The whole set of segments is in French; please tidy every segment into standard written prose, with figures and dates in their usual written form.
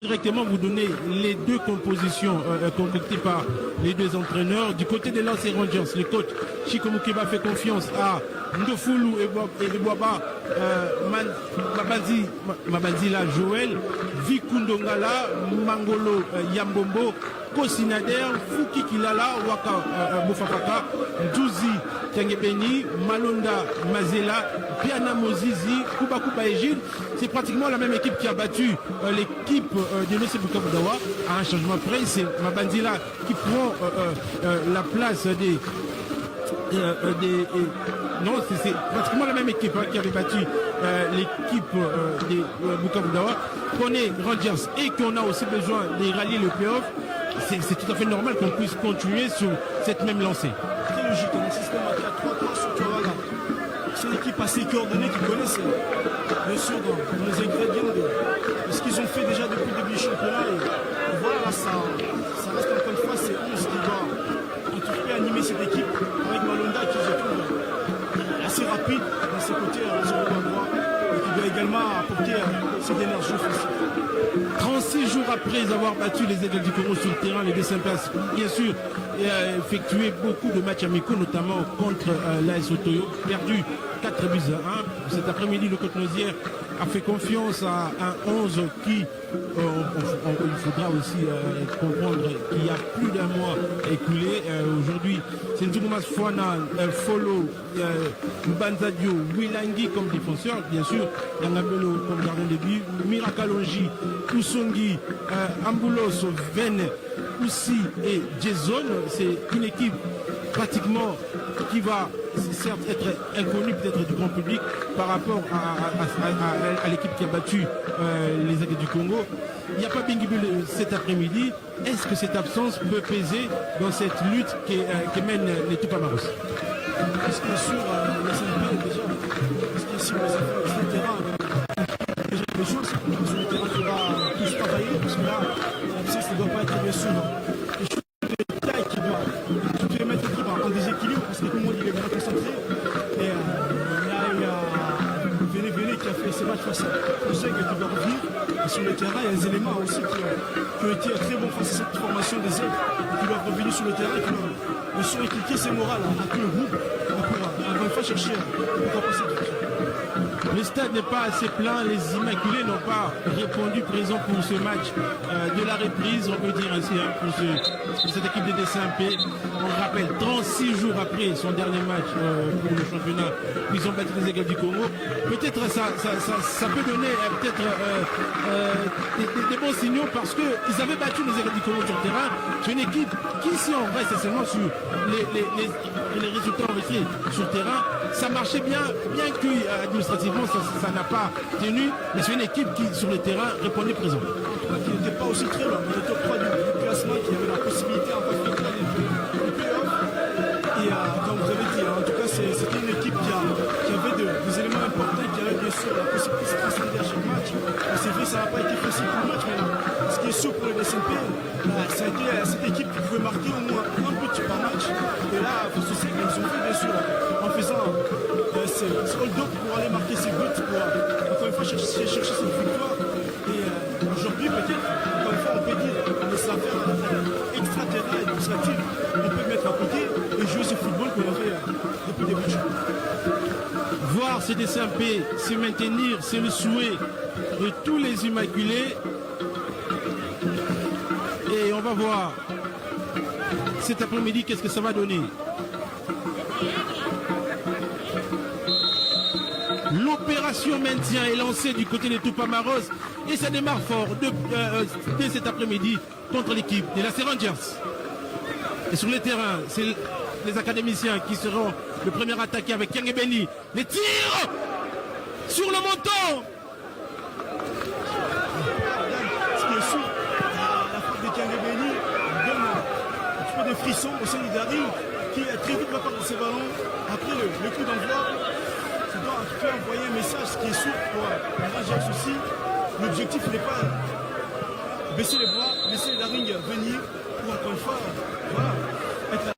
Directement vous donner les deux compositions concoctées par les deux entraîneurs. Du côté des Lens Rangers, le coach Chico Mukeba fait confiance à Ndofulu et Boaba Mabanzila Joël, Vikundongala, Mangolo Yambombo, Kosinader, Fouki Kilala, Waka Bofafaka, Douzi Tangebeni, Malonda Mazela, Piana Mozizi, Kuba Ejid. C'est pratiquement la même équipe qui a battu l'équipe de l'OC Bukavu-Dawa. À un changement près, c'est Mabanzila qui prend la place des non, c'est pratiquement la même équipe qui avait battu l'équipe des Bukavu-Dawa. Qu'on est Rangers et qu'on a aussi besoin de rallier le playoff, c'est tout à fait normal qu'on puisse continuer sur cette même lancée. Très logique, un système à 4-3-3 sur Tuawaga. C'est une équipe assez coordonnée qui connaissent bien sûr dans les ingrédients de ce qu'ils ont fait déjà depuis le début du championnat. Et voilà, là, ça reste encore une fois, c'est 11 qui doit en tout cas animer cette équipe avec Malonda qui je trouve assez rapide dans ses côtés sur le droit et qui doit également apporter cette énergie offensive. 36 jours après avoir battu les Aigles du Congo sur le terrain, les Décempas, bien sûr, effectué beaucoup de matchs amicaux, notamment contre l'AS Otoyo, perdu 4 buts à 1. Cet après-midi, le Côte-Nozière a fait confiance à un 11 qui, il faudra aussi comprendre qu'il y a plus d'un mois écoulé. Aujourd'hui, c'est Nzoumas Fouana, Folo, Mbanzadio, Wilangi comme défenseur, bien sûr, Yangabelo comme gardien de but, Mirakalonji, Kusongi, Ambulos, Ven, Oussi et Jason. C'est une équipe pratiquement qui va certes être inconnue peut-être du grand public par rapport à l'équipe qui a battu les Aigles du Congo. Il n'y a pas Bingibul cet après-midi. Est-ce que cette absence peut peser dans cette lutte qui mène les Tupamaros? Ce qui est sûr, les SNP déjà, ce qui est sûr, les affaires sur le terrain, déjà les choses, sur le terrain il faudra plus travailler, parce que là, l'absence ne doit pas être bien sûr quelque chose de taille qui doit mettre l'équipe en déséquilibre, parce que tout le monde il est bien concentré. Et il y a Véné qui a fait ses matchs face à Oseg qui doit revenir. Et sur le terrain, il y a des éléments aussi qui ont été très bons face à cette formation des aides, qui doivent revenir sur le terrain, qui doivent suréquiper ses morales à tout le groupe pour encore une fois chercher pourquoi pas cette victoire. Le stade n'est pas assez plein, les Immaculés n'ont pas répondu présent pour ce match de la reprise, on peut dire ainsi, pour cette équipe de DCMP. On rappelle, 36 jours après son dernier match pour le championnat, ils ont battu les Aigles du Congo. Peut-être ça peut donner peut-être des bons signaux parce qu'ils avaient battu les Aigles du Congo sur le terrain. C'est une équipe qui, si on reste seulement sur les résultats enregistrés sur le terrain, ça marchait bien que administrativement ça n'a pas tenu, mais c'est une équipe qui sur le terrain répondait présent. Qui n'était pas aussi très loin, mais le top 3 du classement, qui avait la possibilité en fait de gagner le playoff. Et comme vous avez dit, en tout cas c'était une équipe qui avait des éléments importants, qui avait bien sûr la possibilité de se transcender à chaque match. Et c'est vrai, ça n'a pas été facile pour le match, mais là, ce qui est sûr pour le DSMP, ça a été cette équipe qui pouvait marquer au moins un but par match. Et là, il faut se dire qu'ils ont fait bien sûr en faisant ce hold-up pour aller marquer ses buts, pour encore une fois chercher cette victoire. Et aujourd'hui, peut-être, encore une fois, on peut dire que ça fait extra-terrain et administratif. On peut mettre à côté et jouer ce football qu'on a fait depuis des matchs. Voir ces DCMP se maintenir, c'est le souhait de tous les Immaculés. Et on va voir cet après-midi qu'est-ce que ça va donner. L'opération maintien est lancée du côté des Tupamaros et ça démarre fort dès cet après-midi contre l'équipe de la Rangers. Et sur le terrain, c'est les académiciens qui seront le premier attaqué avec Kangebeni. Les tirs sur le montant. Ce qui est sûr, la faute de Kangebeni donne un petit peu de frissons au sein du Daring qui très vite va perdre ses ballons. Après le coup d'envoi, ça doit en tout cas envoyer un message, ce qui est sûr pour les Rangers aussi. L'objectif n'est pas baisser les bras, laisser le Daring venir pour encore une fois, voilà, être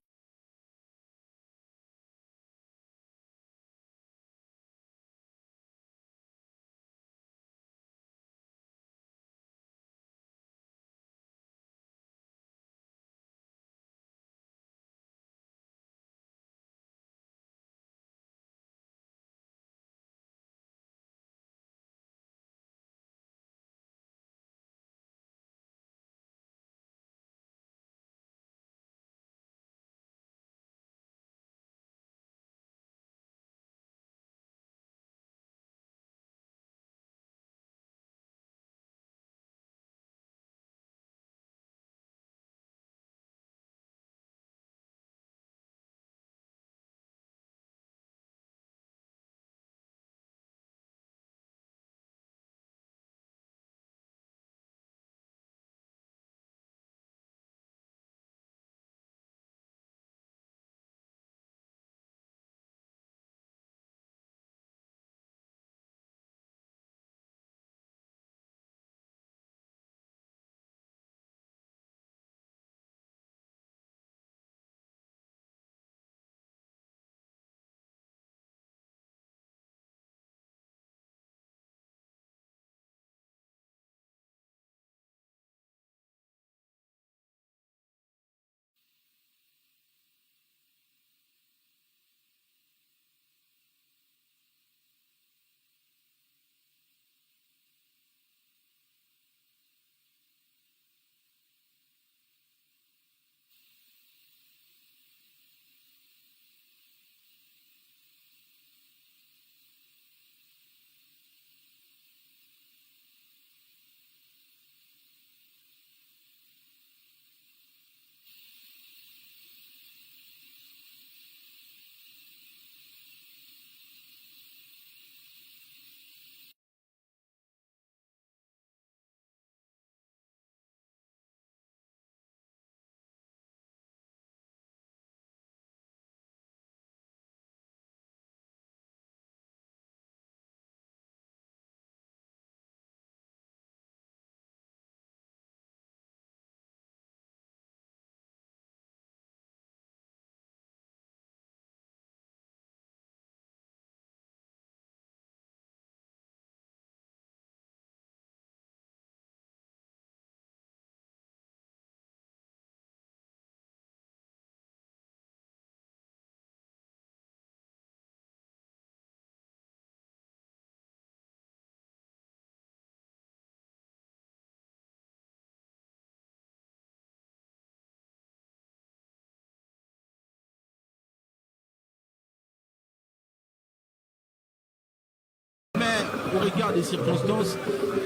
regard des circonstances,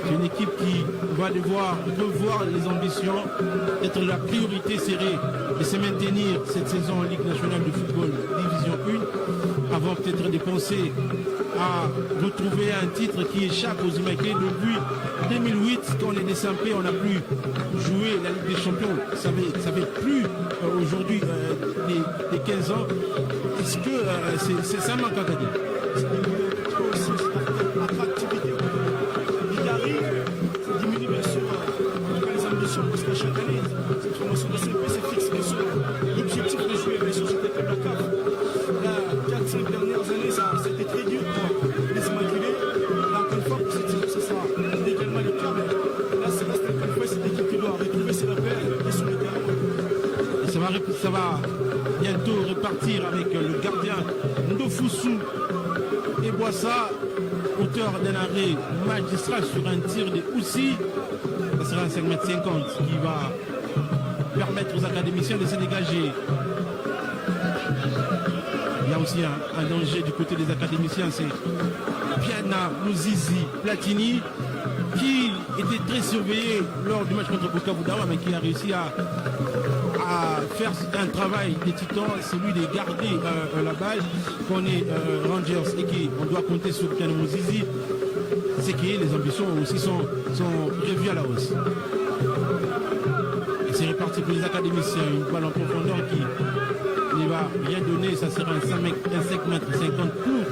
c'est une équipe qui va devoir revoir les ambitions, être la priorité serrée et se maintenir cette saison en Ligue nationale de football Division 1 avant peut-être de penser à retrouver un titre qui échappe aux Immaculés depuis 2008 quand on est descendé, on n'a plus joué la Ligue des Champions. Ça fait plus aujourd'hui les 15 ans. Est-ce que c'est ça manque à gagner? C'est l'attractivité. Il arrive, ça diminue bien sûr les ambitions parce qu'à chaque année, cette formation de CP c'est fixe bien sûr. L'objectif de jouer bien sûr c'était la CAF. Là, 4-5 dernières années, ça c'était très dur pour les Immaculés. Là, encore une fois, pour cette saison, ça sera également le cas. Mais là, c'est encore une fois cette équipe qui doit retrouver ses repères et sur le terrain. Ça va bientôt repartir avec le gardien Ndofusu et Boissa, auteur d'un arrêt magistral sur un tir de Oussi. Ça sera un 5,50 m qui va permettre aux académiciens de se dégager. Il y a aussi un danger du côté des académiciens, c'est Piana Mouzizi Platini qui était très surveillé lors du match contre Bukavu Dawa, mais qui a réussi à faire un travail des titans, celui de garder la balle. Qu'on est Rangers et qu'on doit compter sur Piana Mouzizi, c'est que les ambitions aussi sont revues à la hausse. Et c'est reparti pour les académiciens, une balle en profondeur qui ne va rien donner, ça sera un 5,50 m pour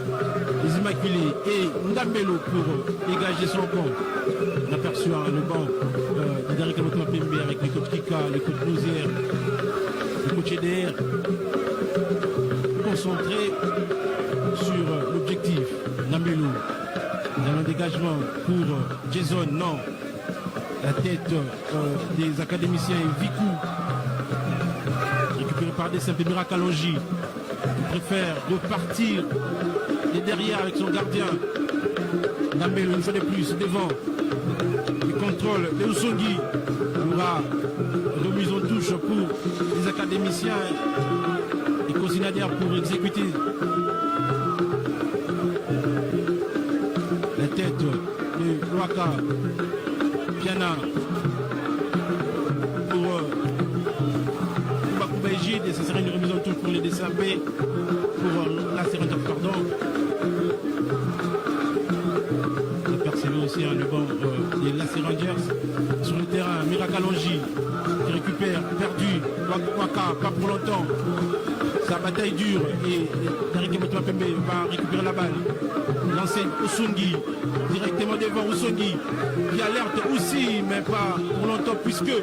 les Immaculés et Ndambelo pour dégager son camp. On aperçoit le banc de Derek Amotma Pembe avec les coachs Kika, les coachs Nouzière, le coach EDR, concentré sur l'objectif. Ndambelo dans le dégagement pour Jason, non. La tête des académiciens et Vikou, récupéré par des simples Mirakalonji, qui préfère repartir et derrière avec son gardien. Ndambelo une fois de plus devant. Le contrôle de Usongi. Il y aura remise en touche pour les académiciens et Cosinadière pour exécuter la tête de Waka Piana pour Bakouba Égide, et ce serait une remise en touche pour les DCAP pour la Sérenteur, pardon. Aussi le banc des Lassé Rangers sur le terrain. Mirakalonji qui récupère, perdu. Waka, pas pour longtemps. Sa bataille dure et Derek Amotma Pembe va récupérer la balle. Lancé Usungi directement devant Usungi qui alerte aussi, mais pas pour longtemps puisque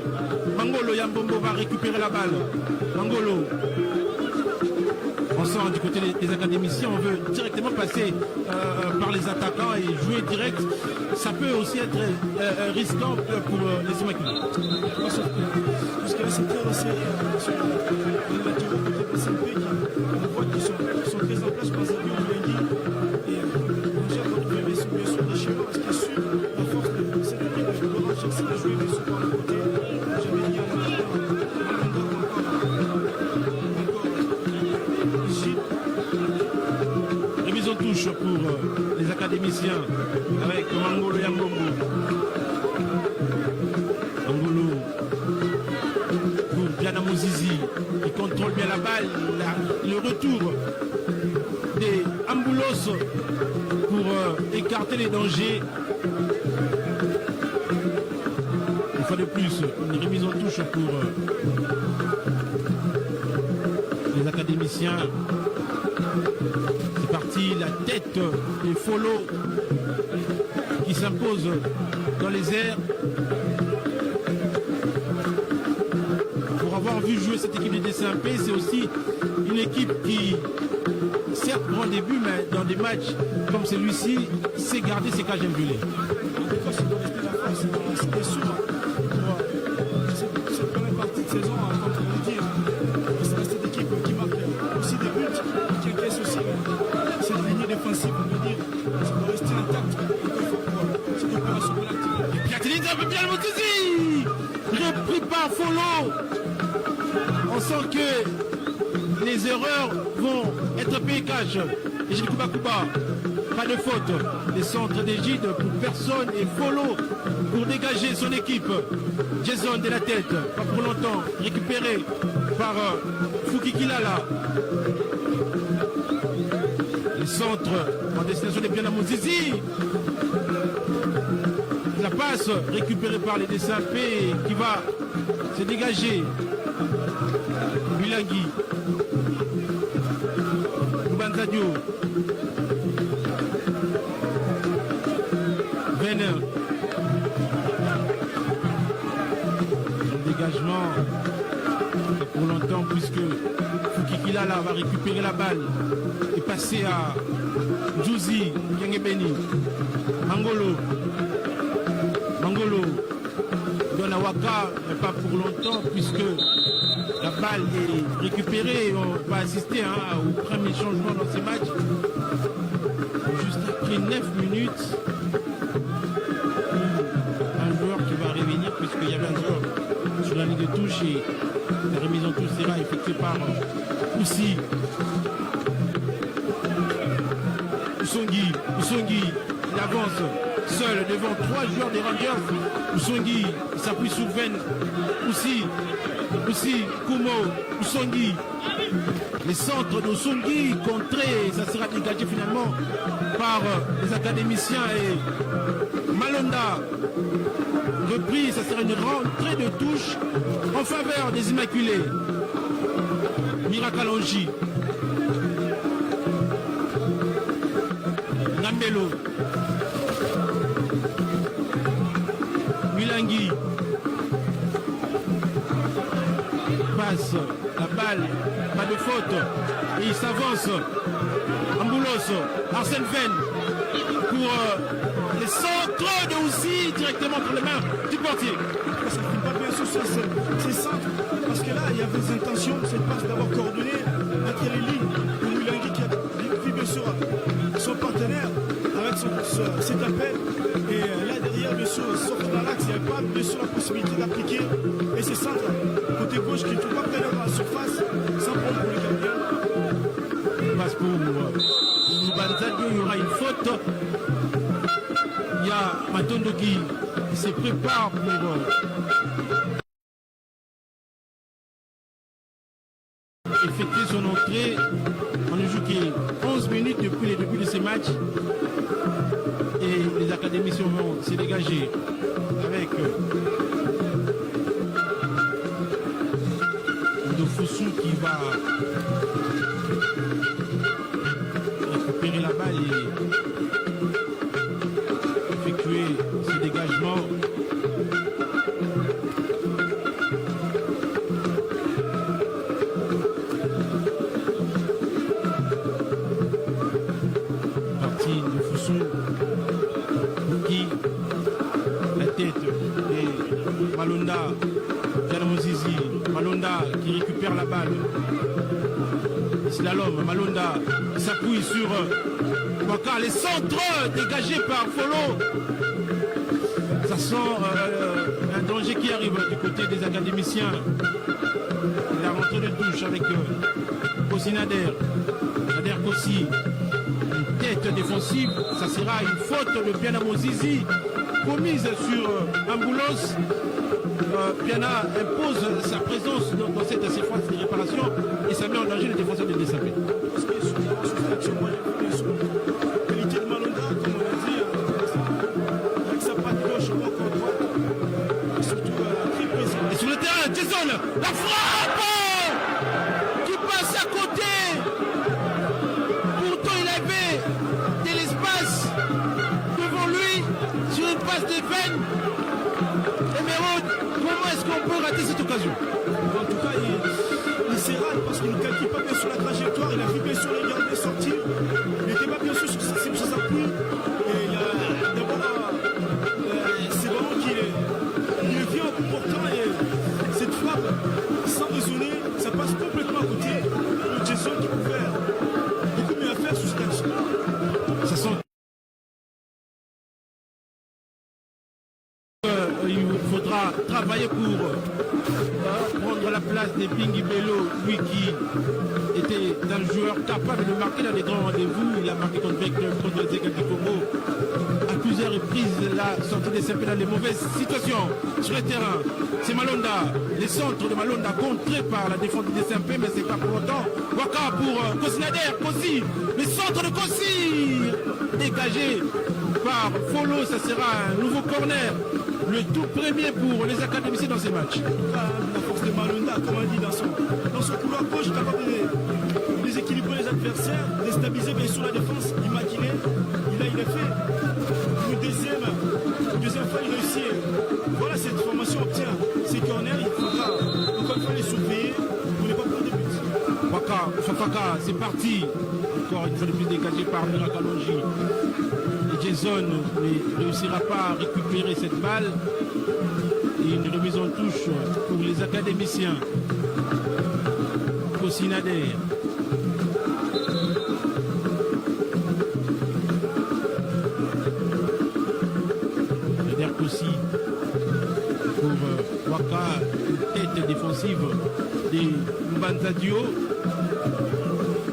Mangolo Yambombo va récupérer la balle. Mangolo. On sent du côté des académiciens, on veut directement passer par les attaquants et jouer direct. Ça peut aussi être risquant pour les Immaculés. Jusqu'à là, c'est très resserré sur les latéraux des SMP on voit qu'ils sont très en place par Xavier Moulengi. Et on gère notre bien sûr des schémas parce qu'il suit la force de cette équipe de Rangers, c'est de jouer bien sûr par le côté. J'avais dit remise en touche pour les académiciens avec Mangolo Yambombo. Mangolo pour Piana Mouzizi qui contrôle bien la balle. Le retour des Amboulos pour écarter les dangers. Une fois de plus, une remise en touche pour les académiciens. C'est parti, la tête des Follow qui s'impose dans les airs. Pour avoir vu jouer cette équipe de DCMP, c'est aussi une équipe qui, certes, prend des buts, mais dans des matchs comme celui-ci, sait garder ses cages violées. C'était sûr. Cette première partie de saison, comme on dit, c'est cette équipe qui marque aussi des buts, qui encaisse aussi cette ligne défensive, on peut dire. Ça doit rester intact pour cette opération collective. Et Piatini, ça peut bien le motiver. Repris par Follow. On sent que les erreurs vont être payées cash. Et j'ai Kuba pas de faute. Les centres d'égide pour personne et Folo pour dégager son équipe. Jason de la tête, pas pour longtemps, récupéré par Fouki Kilala. Les centres en destination des Piana Mozizi. La passe récupérée par les DCAP qui va se dégager. Bilangui. Banzadio. Venner. Le dégagement pour longtemps puisque Fukikilala va récupérer la balle et passer à Djouzi Kengebeni. Mangolo. Mangolo. Donawaka, mais pas pour longtemps puisque la balle est récupérée. On va assister au premier changement dans ces matchs. Juste après 9 minutes, un joueur qui va revenir puisqu'il y avait un joueur sur la ligne de touche et la remise en touche sera effectuée par Oussi. Usongi, il avance seul devant 3 joueurs des Rangers. Usongi, il s'appuie sur Ven. Aussi, Kumo, Usongi. Les centres d'Usongi contrés, ça sera dégagé finalement par les académiciens et Malonda. Repris, ça sera une rentrée de touche en faveur des Immaculés. Mirakalonji. Nambelo. Milangui. Passe la balle, pas de faute. Et il s'avance. Amboulos, Arsène Ven pour les centres de Oussi directement pour les mains du portier. Ça ne fait pas bien sûr ces centres parce que là il y avait des intentions, cette passe d'abord coordonnée entre les lignes pour Milangui qui a vu bien sûr son partenaire avec cet appel. Et là derrière bien sûr sortir dans l'axe, il n'y avait pas bien sûr la possibilité d'appliquer et ces centres côté gauche qui ne trouvent pas près dans la surface sans problème pour les gardiens. Passe pour Banzadio, il y aura une faute. Il y a Matondo qui se prépare pour effectuer son entrée. On ne joue que 11 minutes depuis le début de ces matchs. Et les académiciens vont se dégager avec Ndofosu qui va récupérer la balle et effectuer ce dégagement. Partie de Fossou qui la tête et Malonda, Mozizi, Malonda qui récupère la balle. Slalom, Malonda s'appuie sur Waka, les centres dégagés par Folo. Ça sent un danger qui arrive du côté des académiciens. La rentrée de touche avec Kossi Nader Kossi, une tête défensive, ça sera une faute de Piana Mozizi commise sur Amboulos. Piana impose sa présence dans cette séquence de réparation et ça met en danger les défenseurs de DSAP. Parce que sur l'action, moi j'ai sur la qualité de Malonda, comme on a dit, avec sa patte gauche au contre droite, et surtout très présent. Et sur le terrain, Jason, la frappe qui passe à côté. Pourtant il avait de l'espace devant lui sur une passe de peine. Emeraude, comment est-ce qu'on peut rater cette occasion? En tout cas, il s'est rate parce qu'il ne calcule pas bien sur la trajectoire, il a vu bien sûr les garder sortir, il n'était pas bien sûr sur ses appuis. Et il y a d'abord, c'est vraiment qu'il vient en comportant et cette frappe, sans raisonner, ça passe complètement à côté de Jason qui peut faire beaucoup mieux à faire sur cette action. Ça sent il faudra travailler travaillé pour prendre la place de Bingi Bello, lui qui était un joueur capable de marquer dans les grands rendez-vous. Il a marqué contre les Équipes du Congo à plusieurs reprises. La sortie des CP dans les mauvaises situations sur le terrain. C'est Malonda, les centres de Malonda contrés par la défense du DCMP, mais c'est pas pour longtemps. Waka pour Kosinader, Kossi, le centre de Kossi dégagé par Folo, ça sera un nouveau corner. Le tout premier pour les académiciens dans ces matchs. La force de Malonda, comme on dit dans son couloir gauche, capable de déséquilibrer les adversaires, déstabiliser bien sûr la défense, immaculée. Il est fait. Une deuxième fois, il réussit. Voilà, cette formation obtient ces corners. Il faudra encore une fois les surveiller pour ne pas prendre de buts. Waka, Fafaka, c'est parti. Encore une fois de plus dégagé par Mirakalonji. Et Jason ne réussira pas à récupérer cette balle. Et une remise en touche pour les académiciens. Kosinader. Aussi pour Waka, tête défensive de Banzadio.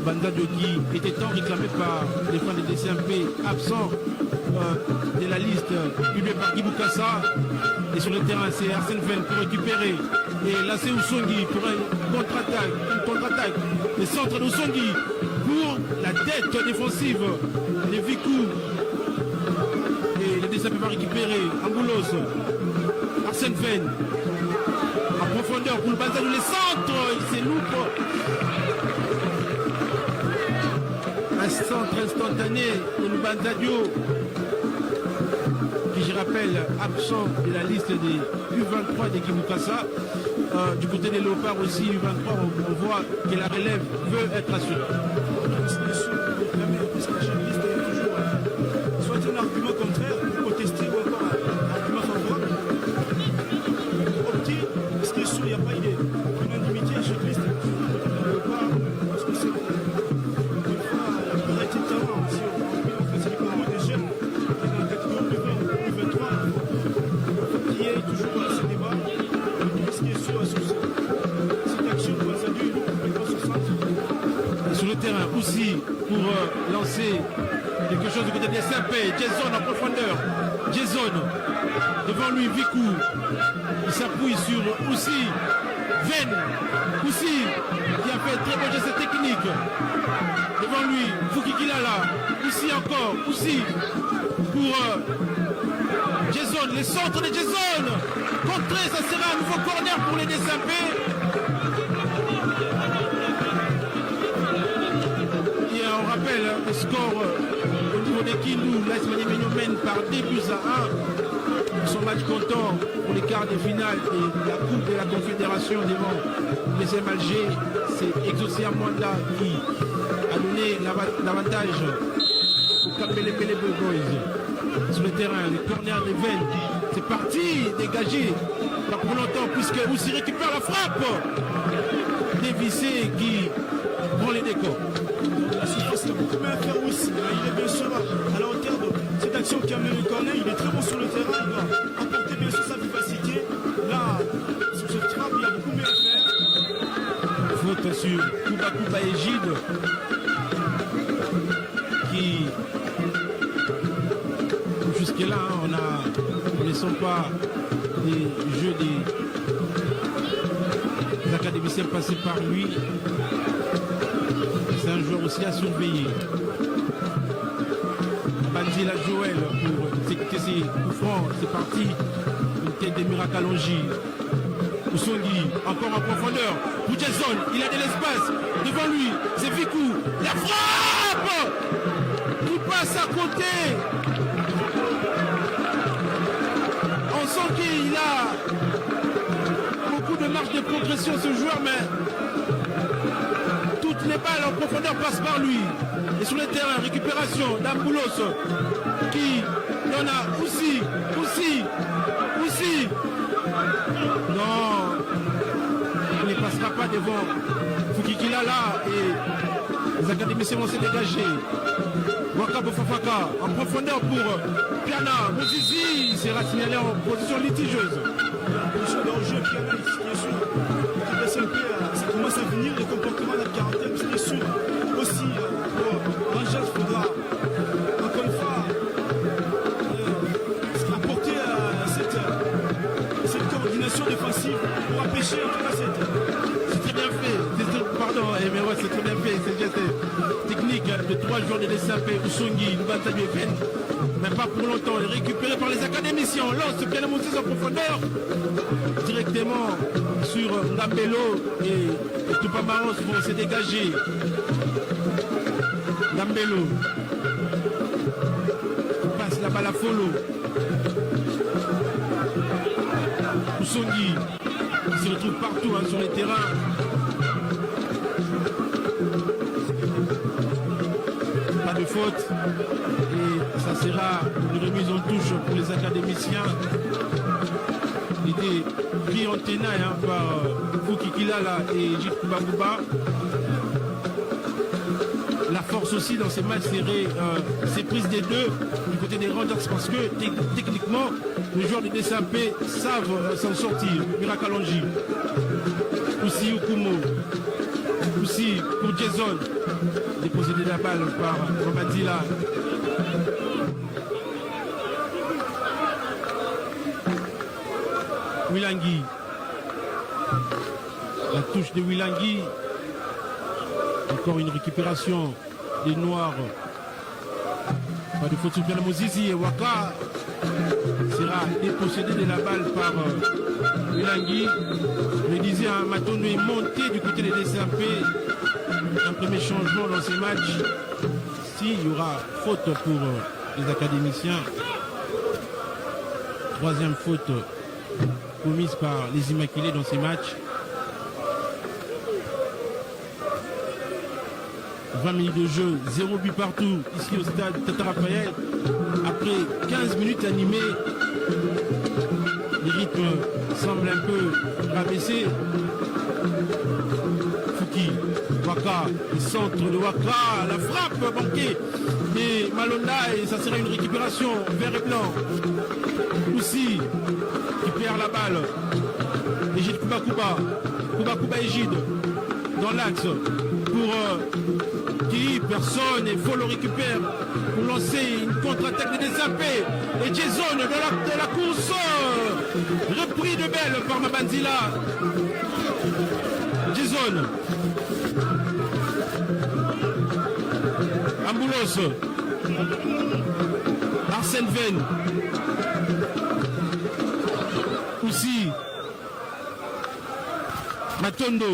Banzadio qui était tant réclamé par les fans des DCMP, absent de la liste publiée par Kibukasa. Et sur le terrain, c'est Arsène Ven pour récupérer. Et là, c'est Usongi pour une contre-attaque. Le centre d'Usongi pour la tête défensive de Vikou. Et le DCMP va récupérer Amboulos, Arsène Fen, en profondeur pour le Banzadio, les centres, il s'éloupe. Un centre instantané pour le Banzadio, qui je rappelle, absent de la liste des U23 d'équipe Mukasa. Du côté des Léopards aussi, U23, on voit que la relève veut être assurée. Un argument contraire pour contester ou encore un argument favorable. Opti, ce qui est sûr, il n'y a pas d'unanimité à chaque liste. Parce que c'est une fois la variété de talent. Si on fait les des jeunes, dans la catégorie U20, U23, il y a toujours ce débat. Ce qui est sûr, cette action doit s'allumer complètement sur centre. Sur le terrain aussi, pour lancer quelque chose du côté des CP, Jason en profondeur. Jason, devant lui, Vikou. Il s'appuie sur Oussi. Ven. Oussi, qui a fait un très bon geste technique. Devant lui, Fukikilala. Oussi encore. Oussi. Pour Jason, les centres de Jason. Contré, ça sera un nouveau corner pour les DCMP. Et on rappelle le score au niveau des Kindou. L'AS Maniemegno mène par 2 buts à 1. Son match comptant pour les quarts de finale de la Coupe de la Confédération devant les Alger. C'est Exocia Mwanda qui a donné l'avantage au Kapele Pele Boys. Sur le terrain, les corners de Ven. C'est parti, dégagé. Pas pour longtemps, puisque Oussi récupère la frappe. Dévissé qui prend les décors. La surface, il a beaucoup mieux à faire aussi. Il est bien sûr à la hauteur de cette action qui a mené le corner. Il est très bon sur le terrain. Il doit apporter bien sûr sa vivacité. Là, sur cette frappe, il a beaucoup mieux à faire. Faute sur Kuba Égide qui jusque-là on ne sent pas les jeux des académiciens passés par lui. C'est un joueur aussi à surveiller. Banzila Joël pour exécuter ses coups francs. C'est parti. Une tête de Mirakalonji. Usongi, encore en profondeur. Pour Jason, il a de l'espace. Devant lui, c'est Vikou. La frappe qui passe à côté. On sent qu'il a beaucoup de marge de progression ce joueur, mais toutes les balles en profondeur passent par lui. Et sur le terrain, récupération d'Amboulos qui donne à Oussi. Non, il ne passera pas devant Fukikilala et les académiciens vont se dégager. Wakabo Fafaka en profondeur pour Piana. Mozizi sera signalé en position litigieuse. position d'enjeu qui analyse, bien sûr. Le SMP, ça commence à venir, les comportements de la quarantaine, bien sûr. Aussi, pour Rangers, il faudra, encore une fois, apporter cette coordination défensive pour empêcher en tout cas cette... C'est très bien fait. Pardon, mais ouais, c'est très bien fait. C'est geste technique de 3 joueurs de SMP, Usongi, Lubanta Biefen. Mais pas pour longtemps. Récupéré par les académiciens. On lance bien Moses en profondeur. Directement sur Ngambelo et Tupamaros vont se dégager. Ngambelo passe la balle à Folo. Usongi qui se retrouve partout sur les terrains. Pas de faute. Et ça sera une remise en touche pour les académiciens. Il était pris en tenaille par Fouki Kilala et Jit Kubakuba. La force aussi dans ces matchs serrés, c'est prise des deux du côté des Rangers parce que techniquement, les joueurs de DSMP savent s'en sortir. Mirakalonji, aussi Okumo, aussi pour Jason, déposé de la balle par Robadila. Wilangui, la touche de Wilangui. Encore une récupération des Noirs. Pas de faute sur Pierre Mozizi et Waka sera dépossédé de la balle par Wilangui. Je disais, Matondo est monté du côté des DCMP. Un premier changement dans ces matchs. S'il y aura faute pour les académiciens. Troisième faute commise par les Immaculés dans ces matchs. 20 minutes de jeu, 0 but partout ici au stade Tata Raphaël. Après 15 minutes animées, les rythmes semblent un peu rabaissés. Fouki, Waka, le centre de Waka, la frappe manquée et Malonda, et ça sera une récupération vert et blanc. Aussi qui perd la balle. Égide Kubakuba Égide dans l'axe pour qui personne et faut le récupère pour lancer une contre-attaque de DSMP et Jason de la course repris de belle par Mabanzila. Jason Amboulos Arsène Ven aussi Matondo.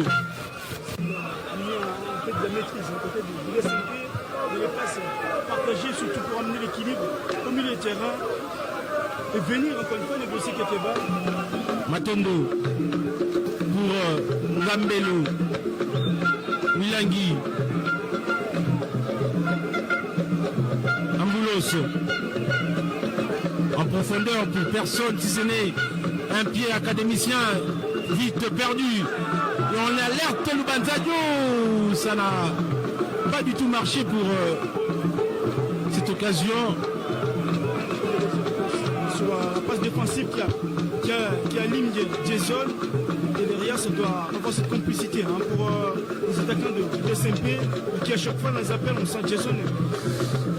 De la maîtrise, peut-être de l'SMP, de les passes partagées, surtout pour amener l'équilibre au milieu de terrain et venir encore une fois négocier quelques balles. Matondo pour Ngambelo, Wilangui, Amboulos en profondeur pour personne si ce n'est un pied académicien vite perdu. Et on alerte Lubanzadio. Ça n'a pas du tout marché pour cette occasion. Sur la passe défensive qui aligne Jason. Et derrière, ça doit avoir cette complicité pour les attaquants de SMP qui à chaque fois dans les appels, on sent Jason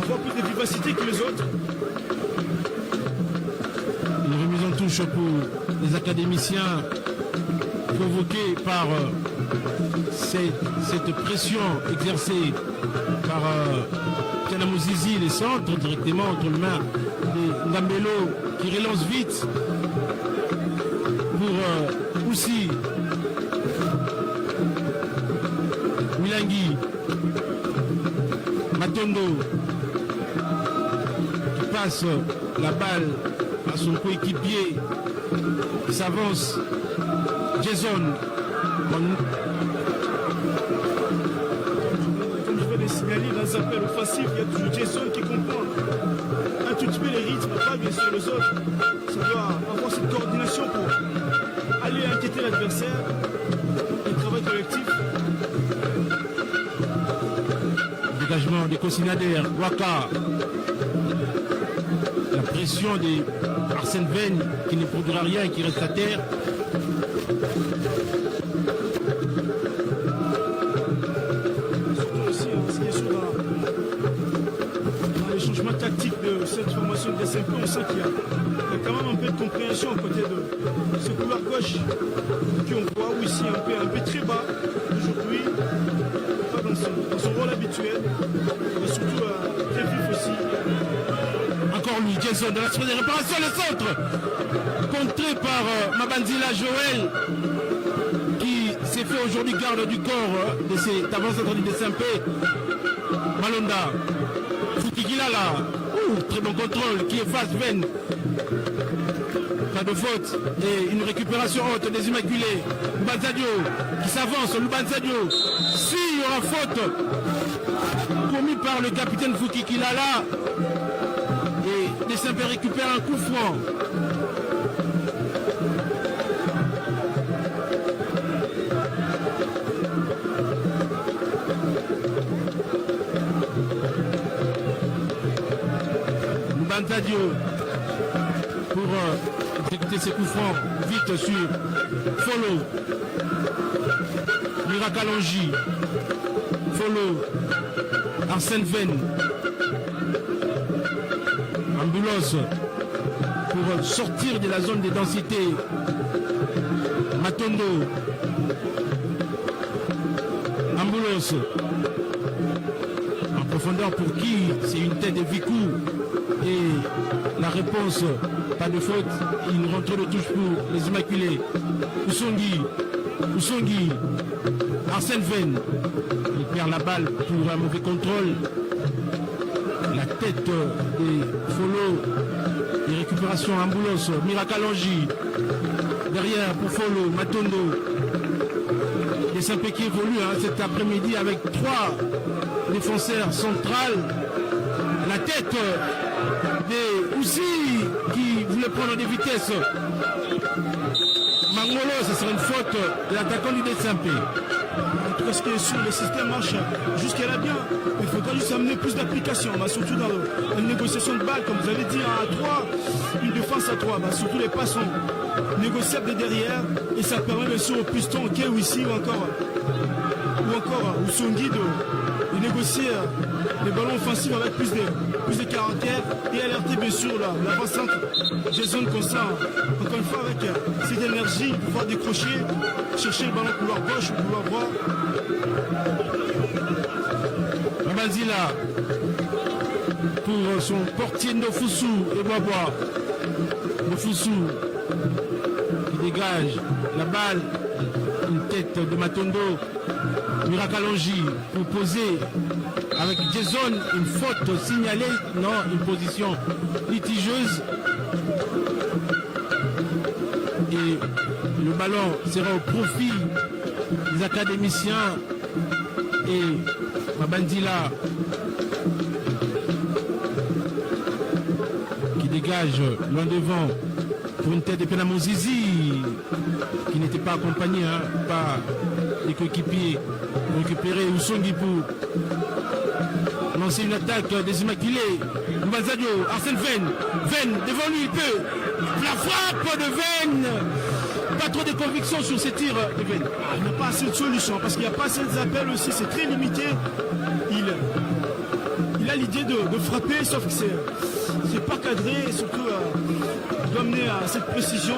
avoir plus de vivacité que les autres. Une remise en touche pour les académiciens provoquée par cette pression exercée par Tianamouzizi, les centres directement entre les mains de Ngambelo qui relance vite pour Oussi Wilangui Matondo qui passe la balle à son coéquipier qui s'avance. Jason. Comme je vais les signaler, dans les appels offensifs, il y a toujours Jason qui comprend un tout petit peu les rythmes, pas bien sûr les autres. Ça doit avoir cette coordination pour aller inquiéter l'adversaire, le travail collectif. Dégagement des consignataires, Waka. La pression des Arsène Ven qui ne produira rien et qui reste à terre. SMP, on sent qu'il y a quand même un peu de compréhension à côté de ce couloir gauche qui on voit où ici un peu très bas aujourd'hui, pas dans son rôle habituel, mais surtout très vif aussi. Encore lui, Jason de la surface de réparation, le centre contré par Mabanzila Joël qui s'est fait aujourd'hui garde du corps de cet avant-centre du SMP. Malonda, Fukikilala, très bon contrôle qui efface Ven. Pas de faute et une récupération haute des Immaculés. Lubanzadio qui s'avance, Lubanzadio. S'il y aura faute commis par le capitaine Fukikilala et les Saint-Pé récupèrent un coup franc. Lubanzadio pour exécuter ses coups francs vite sur Follow. Mirakalongi. Follow. Arsène Ven. Ambulance pour sortir de la zone de densité. Matondo. Ambulance. En profondeur pour qui? C'est une tête de Vicou. Et la réponse, pas de faute, une rentrée de touche pour les Immaculés. Ousongui, Arsène Ven, il perd la balle pour un mauvais contrôle. La tête des Follow, les récupérations Ambulance, Mirakalongi, derrière pour Follow, Matondo. Les Saint-Pé qui évoluent cet après-midi avec 3 défenseurs centrales. La tête des Oussi qui voulait prendre des vitesses. Mangolo, ce serait une faute de l'attaquant du Saint-Pé. En tout cas, ce qui est sûr, le système marche jusqu'à là bien. Il faudra juste amener plus d'application, surtout dans la négociation de balles, comme vous avez dit, à 3, une défense à 3. Surtout les passes sont négociables de derrière et ça permet bien sûr au piston, Kewisi ou encore Ousongui de négocier les ballons offensifs avec plus de caractère et alerter bien sûr l'avant-centre. Jason Constant, encore une fois avec cette énergie, pouvoir décrocher, chercher le ballon couloir gauche ou couloir droit. Mabanzila pour son portier Ndofusu et Bois. Ndofusu qui dégage la balle, une tête de Matondo. Mirakalongi pour poser avec Jason une faute signalée, non, une position litigieuse. Et le ballon sera au profit des académiciens et Mabanzila qui dégage loin devant pour une tête de Penamozizi qui n'était pas accompagné par les coéquipiers. Récupérer Ousongui pour lancer une attaque des Immaculés. Lubanzadio, Arsène Ven devant lui, il peut. La frappe de Ven. Pas trop de conviction sur ces tirs de Ven. Il n'a pas assez de solutions parce qu'il n'y a pas assez d'appels aussi, c'est très limité. Il a l'idée de frapper, sauf que c'est pas cadré et surtout il doit amener à cette précision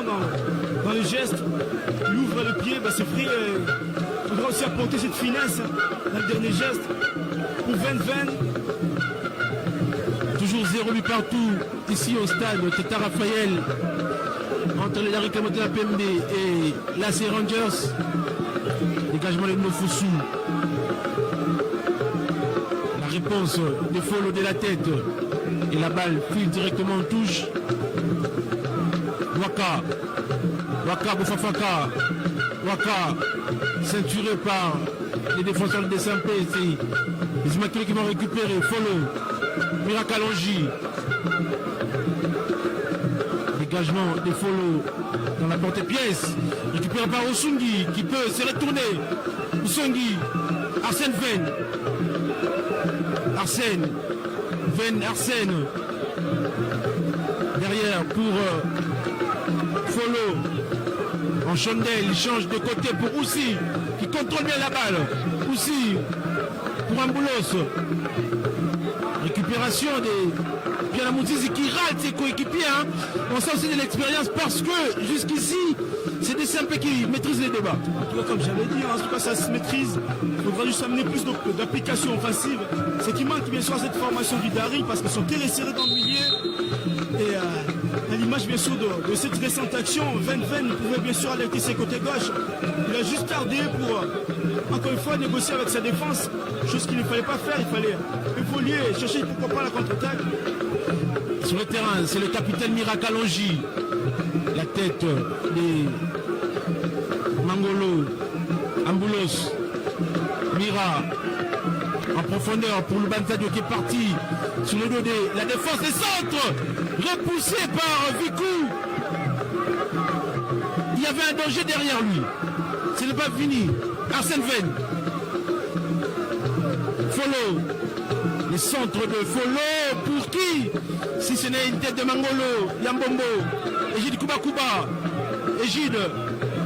dans les gestes. Il ouvre le pied, c'est vrai. Il faudra aussi apporter cette finesse dans le dernier geste pour Ven. Toujours 0 but partout ici au stade Teta Raphaël entre les Larry Kamotela PMB et l'AC Rangers. Dégagement de Ndofusu. La réponse de Follow de la tête et la balle file directement en touche. Waka Boufafaka. Waka ceinturé par les défenseurs de Saint-Pé. C'est les Immaculés qui vont récupérer. Follow. Mirakalongi. Dégagement des Follow dans la porte-pièce. Récupéré par Ousongui qui peut se retourner. Ousongui. Arsène Ven. Arsène. Derrière pour Follow. En chandelle, il change de côté pour Oussi qui contrôle bien la balle. Oussi pour Ambulance. Récupération des Piana Mouzizi qui rate ses coéquipiers. Hein. On sent aussi de l'expérience parce que jusqu'ici, c'est des simples qui maîtrisent les débats. En tout cas, comme j'avais dit, en tout cas, ça se maîtrise. Il faudra juste amener plus d'applications offensives. Ce qui manque bien sûr à cette formation du Dari parce qu'ils sont très resserrés dans le milieu. Et à l'image bien sûr de cette récente action, Ven pouvait bien sûr alerter ses côtés gauche. Il a juste tardé pour, encore une fois, négocier avec sa défense. Chose qu'il ne fallait pas faire, il fallait évoluer et chercher pourquoi pas la contre-attaque. Sur le terrain, c'est le capitaine Mirakalonji. La tête des Mangolo, Amboulos, Mira. En profondeur pour le Bantadio qui est parti sur le dos de la défense des centres, repoussé par Vikou. Il y avait un danger derrière lui. Ce n'est pas fini. Arsène Ven. Follow. Les centres de Follow pour qui? Si ce n'est une tête de Mangolo, Yambombo, Égide Kubakuba. Égide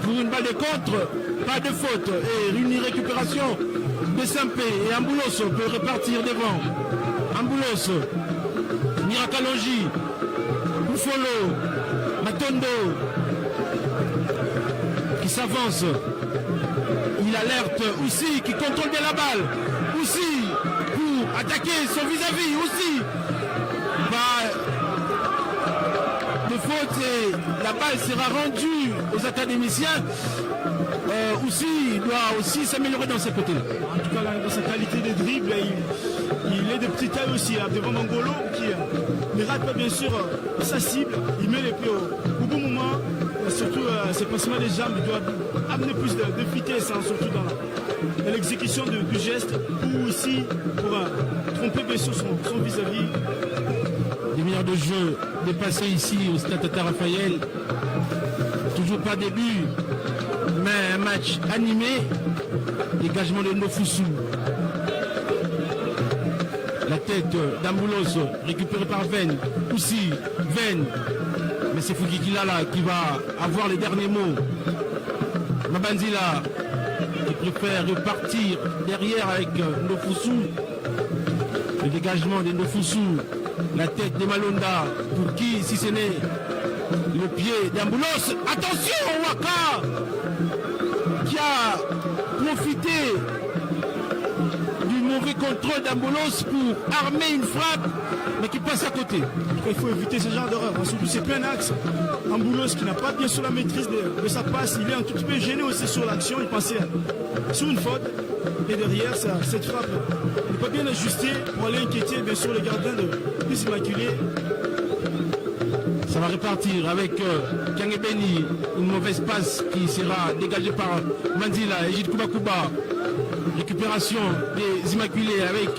pour une balle de contre, pas de faute et une récupération. Besampé et Amboulos peut repartir devant. Amboulos, Mirakalonji, Bouffolo, Matondo qui s'avance. Il alerte aussi, qui contrôle bien la balle. Aussi pour attaquer son vis-à-vis. Aussi de faute et la balle sera rendue aux académiciens. Aussi doit aussi s'améliorer dans ses côtés. En tout cas, dans sa qualité de dribble, il est de petite taille aussi. Hein, devant Mangolo, qui ne rate pas bien sûr sa cible. Il met les pieds au bon moment. Surtout, ses passements des jambes, il doit amener plus de vitesse, hein, surtout dans l'exécution du geste. Ou aussi pour tromper bien sûr son vis-à-vis. Des meilleurs de jeu dépassés ici au Stade Tata Raphaël. Toujours pas début. Mais un match animé, dégagement de Nofusu. La tête d'Amboulos récupérée par Ven. Aussi, Ven. Mais c'est Fukikilala qui va avoir les derniers mots. Mabanzila qui préfère repartir derrière avec Nofusu. Le dégagement de Nofusu. La tête de Malonda. Pour qui, si ce n'est le pied d'Amboulos. Attention, Waka qui a profité du mauvais contrôle d'Amboulos pour armer une frappe, mais qui passe à côté. Il faut éviter ce genre d'erreur. Surtout, c'est plein axe. Amboulos qui n'a pas bien sûr la maîtrise de sa passe, il est un tout petit peu gêné aussi sur l'action. Il pensait sur une faute. Et derrière, cette frappe n'est pas bien ajustée pour aller inquiéter bien sûr les gardiens des Immaculés. Ça va repartir avec Kangebeni, une mauvaise passe qui sera dégagée par Manzila, Égide Kubakuba. Récupération des Immaculés avec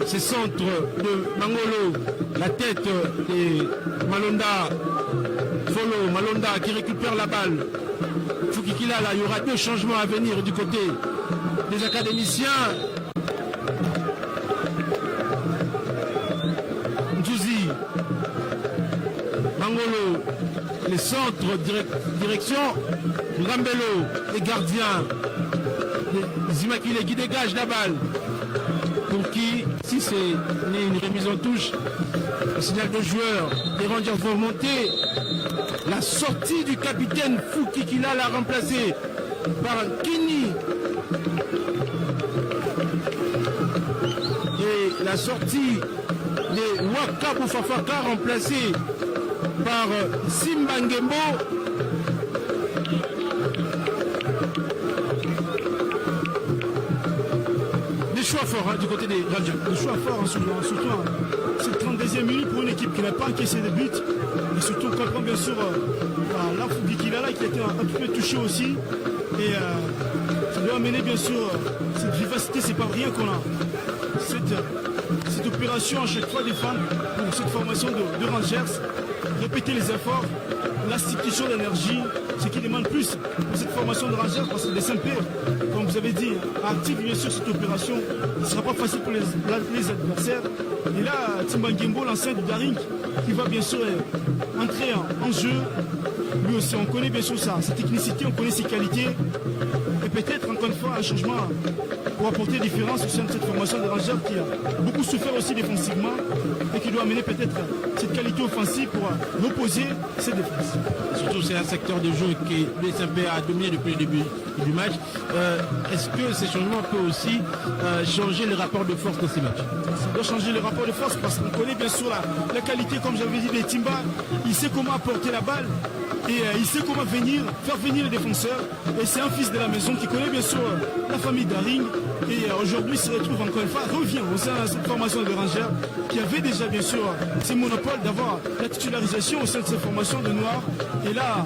ces centres de Mangolo, la tête de Malonda, Follow, Malonda qui récupère la balle. Fukikilala, il y aura 2 changements à venir du côté des académiciens. Ndjouzi, Mangolo, les centres, direction Rambello, les gardiens, les Immaculés qui dégagent la balle. Pour qui, si c'est une remise en touche, le signal de joueur, les Rangers vont monter. La sortie du capitaine Fukikila l'a remplacé par Kini. Et la sortie de Waka Boufafaka remplacé par Simba Ngembo. Des choix forts hein, du côté des Rangers. Des choix forts, hein, surtout cette 32e minute pour une équipe qui n'a pas encaissé de buts. Et surtout, on comprend bien sûr la Fukikila qui a été un petit peu touché aussi. Et ça doit amener bien sûr cette vivacité, c'est pas rien qu'on a. Cette opération à chaque fois défendre pour cette formation de Rangers, répéter les efforts, l'institution d'énergie, ce qui demande plus pour cette formation de Rangers parce que les SMP, comme vous avez dit, activent bien sûr cette opération. Ce ne sera pas facile pour les adversaires. Et là, Timba Ngembo, l'ancien du Daring, qui va bien sûr entrer en jeu. Lui aussi, on connaît bien sûr sa technicité, on connaît ses qualités. Et peut-être encore une fois un changement pour apporter différence au sein de cette formation de Rangers qui a beaucoup souffert aussi défensivement et qui doit amener peut-être cette qualité offensive pour reposer cette défense. Surtout c'est un secteur de jeu que le SMP a dominé depuis le début du match. Est-ce que ces changements peuvent aussi changer les rapports de force de ces matchs? Ça doit changer les rapports de force parce qu'on connaît bien sûr la qualité, comme j'avais dit, des Timba. Il sait comment apporter la balle et il sait comment faire venir les défenseurs. Et c'est un fils de la maison qui connaît bien sûr la famille d'Aring. Et aujourd'hui se retrouve encore une fois, revient au sein de cette formation de Rangers qui avait déjà bien sûr ces monopoles d'avoir la titularisation au sein de cette formation de Noirs. Et là,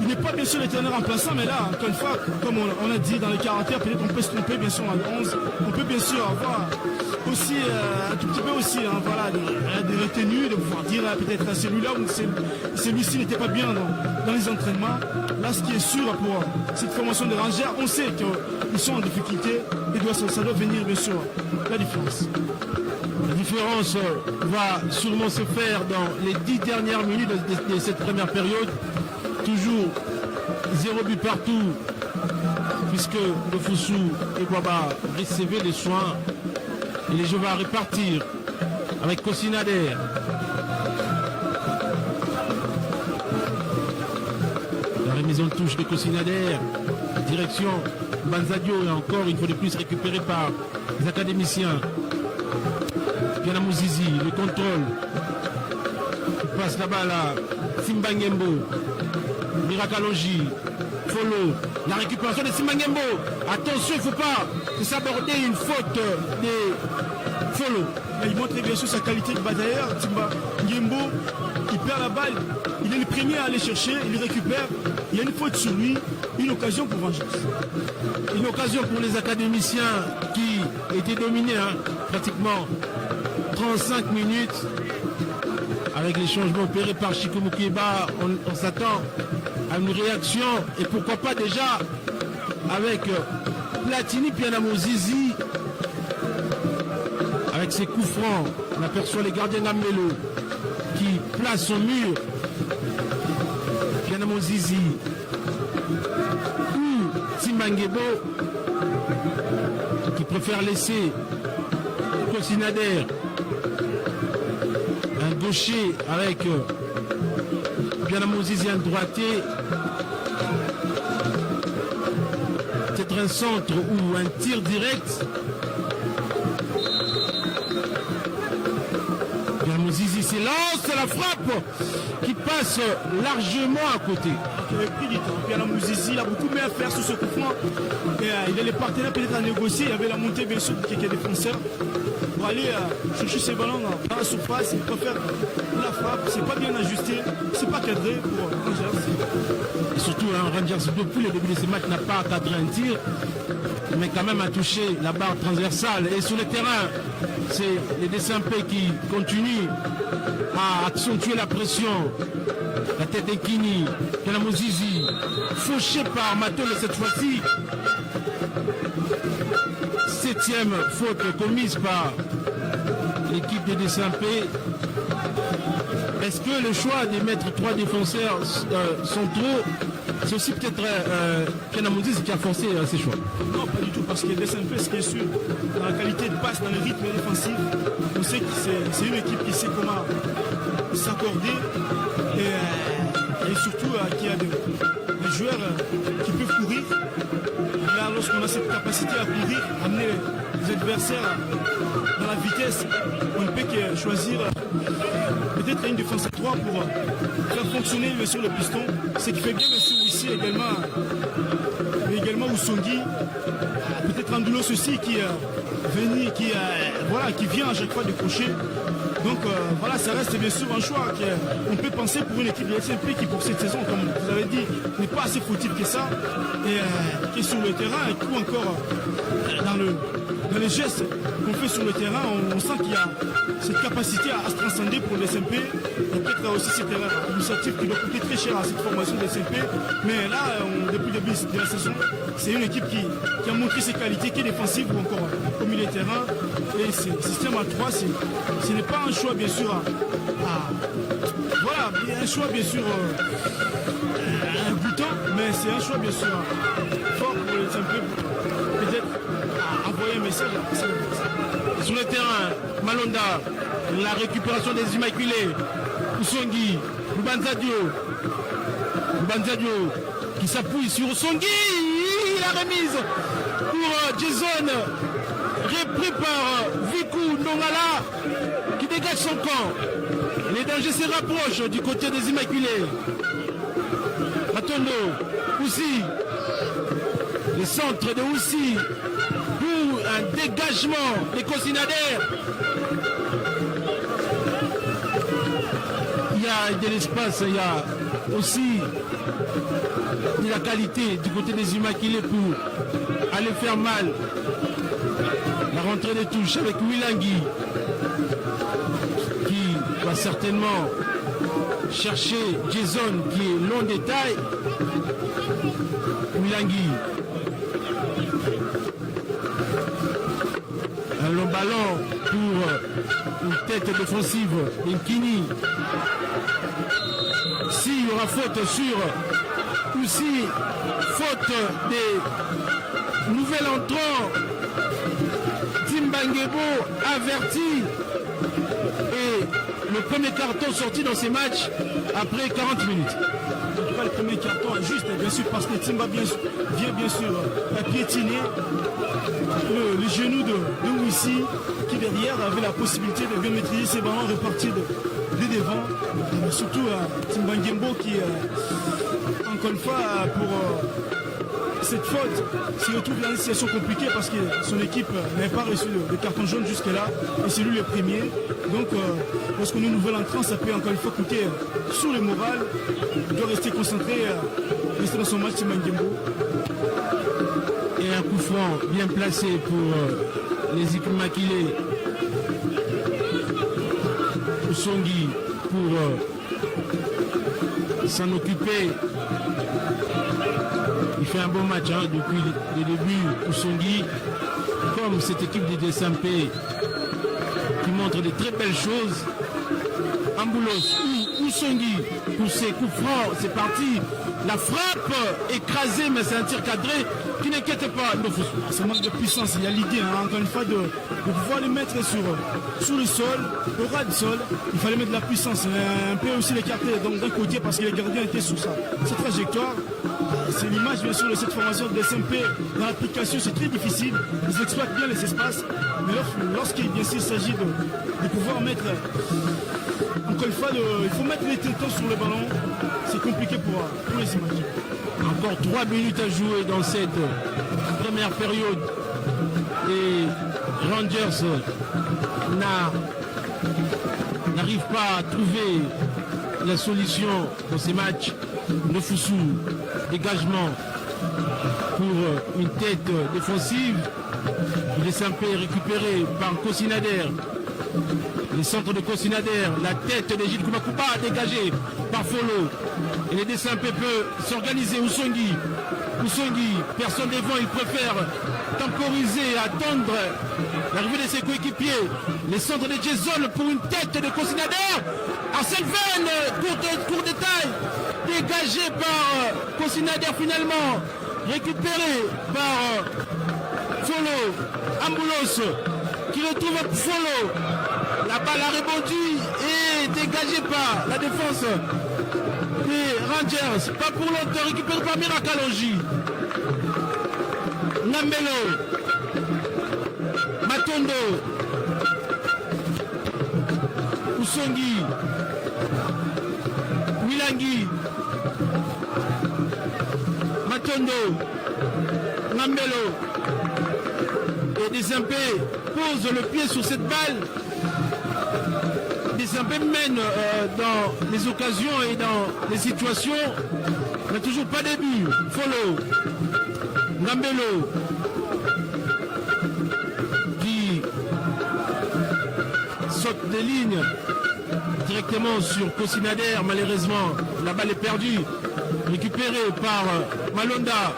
il n'est pas bien sûr l'éternel remplaçant, mais là, encore une fois, comme on a dit dans les caractères, peut-être on peut se tromper bien sûr à 11. On peut bien sûr avoir aussi un tout petit peu aussi voilà, des retenues, de pouvoir dire peut-être à celui-là ou celui-ci n'était pas bien dans les entraînements. Là, ce qui est sûr pour cette formation de Rangers, on sait qu'ils sont en difficulté et ça doit venir bien sûr la différence. La différence va sûrement se faire dans les 10 dernières minutes de cette première période. Toujours 0 but partout, puisque le Foussou et Baba recevaient les soins. Et les jeux vont repartir avec Kosinader. La remise en touche de Kosinader. Direction Banzadio et encore une fois de plus récupéré par les académiciens. Piana Mouzizi, le contrôle. Il passe la balle à Simbangembo. Mirakalonji. Follow. La récupération de Simbangembo. Attention, il ne faut pas s'aborder une faute de Follow. Il montre bien sûr sa qualité de batailleur. Timba Ngembo, il perd la balle. Il est le premier à aller chercher. Il récupère. Il y a une faute sur lui. Une occasion pour Rangers. Une occasion pour les académiciens qui étaient dominés pratiquement 35 minutes. Avec les changements opérés par Chico Mukeba, on s'attend à une réaction. Et pourquoi pas déjà avec Platini Pianamo Zizi. Avec ses coups francs, on aperçoit les gardiens d'Amelo qui placent son mur. Pianamo Zizi. Ou Simangebo qui préfère laisser Kosinader. Un gaucher avec Pianamo Zizi, un droitier. Peut-être un centre ou un tir direct. Pianamo Zizi s'élance, la frappe qui passe largement à côté. Il avait pris du temps. Pianamo Zizi, il a beaucoup mieux à faire sur ce coup franc. Il a les partenaires peut-être à négocier. Il y avait la montée bien sûr qui était défenseur. Pour aller chercher ses ballons dans la surface, il préfère la frappe, c'est pas bien ajusté, c'est pas cadré pour Rangers. Et surtout, Rangers, depuis le début de ce match, n'a pas cadré un tir, mais quand même a touché la barre transversale. Et sur le terrain, c'est les DSMP qui continuent à accentuer la pression. La tête d'Ekini, Pianamo Zizi, fauché par Matole cette fois-ci. 7e faute commise par l'équipe des DSMP. Est-ce que le choix de mettre 3 défenseurs centraux, c'est aussi peut-être Pianamo Zizi qui a forcé ces choix? Non, pas du tout, parce que les DSMP, ce qui est sûr, dans la qualité de passe, dans le rythme défensif, on sait que c'est une équipe qui sait comment s'accorder et surtout qui a des joueurs qui peuvent courir. Là, lorsqu'on a cette capacité à courir, amener les adversaires dans la vitesse, on ne peut que choisir peut-être une défense à 3 pour faire fonctionner bien sûr le piston. Ce qui fait bien bien sûr ici également, mais également Ousongi, peut-être Andulos aussi qui vient à chaque fois décrocher. Donc voilà, ça reste bien sûr un choix qu'on peut penser pour une équipe de SMP qui pour cette saison, comme vous avez dit, n'est pas assez fautive que ça, et qui est sur le terrain, et tout encore dans les gestes qu'on fait sur le terrain, on sent qu'il y a cette capacité à se transcender pour les SMP, et peut-être aussi cette erreur administrative qui doit coûter très cher à cette formation des SMP. Mais là, depuis le début de la saison, c'est une équipe qui a montré ses qualités, qui est défensive ou encore au milieu de terrain. Et ce système à 3, ce n'est pas un choix bien sûr voilà, un choix bien sûr butant, mais c'est un choix bien sûr fort pour les Simpé, peut-être envoyer un message à sur le terrain. Malonda, la récupération des Immaculés. Usongi, Lubanzadio qui s'appuie sur Usongi. La remise pour Jason, repris par Viku Nongala qui dégage son camp. Les dangers se rapprochent du côté des Immaculés. Matondo, Oussi, le centre de Oussi pour un dégagement des consignataires. Il y a de l'espace, il y a aussi de la qualité du côté des Immaculés pour aller faire mal. La rentrée des touches avec Wilangui qui va certainement chercher Jason qui est long détail. Wilangui. Un long ballon pour une tête défensive d'Inkini. S'il y aura faute sur aussi faute des nouvelles entrants, Timbangebo averti et le premier carton sorti dans ces matchs après 40 minutes. En tout cas, le premier carton juste, bien sûr, parce que Timba vient bien sûr piétiner le genou de Wissi qui derrière avait la possibilité de bien maîtriser ses ballons repartir de devant. Mais surtout Timbangembo qui, encore une fois, pour cette faute, se retrouve dans une situation compliquée parce que son équipe n'avait pas reçu le carton jaune jusque-là et c'est lui le premier. Donc, lorsqu'on est une nouvelle entrant, ça peut encore une fois coûter sur le moral. Il doit rester concentré, rester dans son match, Timbangembo. Et un coup franc bien placé pour les Immaculés. Usongi pour s'en occuper. Il fait un bon match depuis le début. Usongi, comme cette équipe des DSMP qui montre de très belles choses. Amboulos ou Usongi pour ses coups francs, c'est parti. La frappe écrasée, mais c'est un tir cadré qui n'inquiète pas. Ça manque de puissance. Il y a l'idée, encore une fois, de pouvoir les mettre sur le sol, au ras du sol. Il fallait mettre de la puissance. Un peu aussi l'écarter d'un côté parce que les gardiens étaient sur sa trajectoire. C'est l'image, bien sûr, de cette formation de SMP. Dans l'application, c'est très difficile. Ils exploitent bien les espaces. Mais lorsqu'il s'agit de pouvoir mettre. Encore une fois, il faut mettre les tétons sur le ballon. C'est compliqué pour les images. Encore 3 minutes à jouer dans cette première période. Et Rangers n'arrive pas à trouver la solution dans ces matchs. Nefusu, dégagement pour une tête défensive. Il est simple récupéré par Kosinader. Les centres de Kosinader, la tête de Gilles Koumakouba dégagée par Folo. Et les DSMP peut s'organiser. Usongi, personne devant, il préfère temporiser, attendre l'arrivée de ses coéquipiers. Les centres de Jason pour une tête de Kosinader. Arsène Venn, court détail, dégagé par Kosinader finalement, récupéré par Folo, Amboulos, qui retrouve Folo. La balle a rebondi et dégagée par la défense des Rangers. Pas pour longtemps, récupéré par Mirakalonji. Nambelo. Matondo. Usongi. Wilangui. Matondo. Nambelo. Et DSMP pose le pied sur cette balle. DSMP mène dans les occasions et dans les situations. On n'a toujours pas de but. Folo. Nambelo. Qui saute des lignes directement sur Kosinader. Malheureusement, la balle est perdue. Récupérée par Malonda.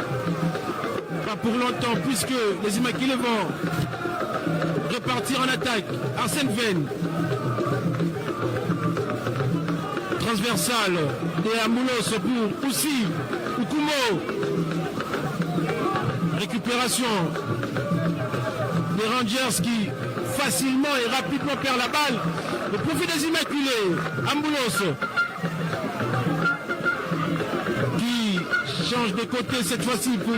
Pas pour longtemps, puisque les Immaculés vont repartir en attaque. Arsène Venn. Transversal. Et Amboulos pour Oussi. Ukumo. nouveau. Récupération des Rangers qui facilement et rapidement perd la balle. Le profit des Immaculés. Amboulos qui change de côté cette fois-ci pour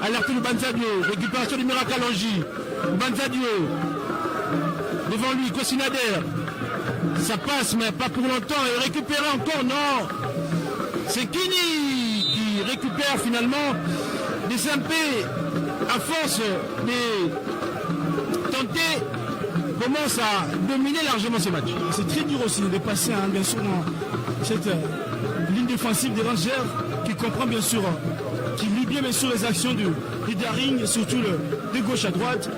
alerter le Banzadio. Récupération du Mirakalongi. Banzadio. Devant lui, Kosinader. Ça passe, mais pas pour longtemps. Et récupérer encore, non. C'est Kini qui récupère finalement. Des MP, à force de tenter, commence à dominer largement ce match. C'est très dur aussi de passer, hein, bien sûr, dans cette ligne défensive des Rangers qui comprend bien sûr, qui lit bien sûr les actions du Daring, surtout de gauche à droite.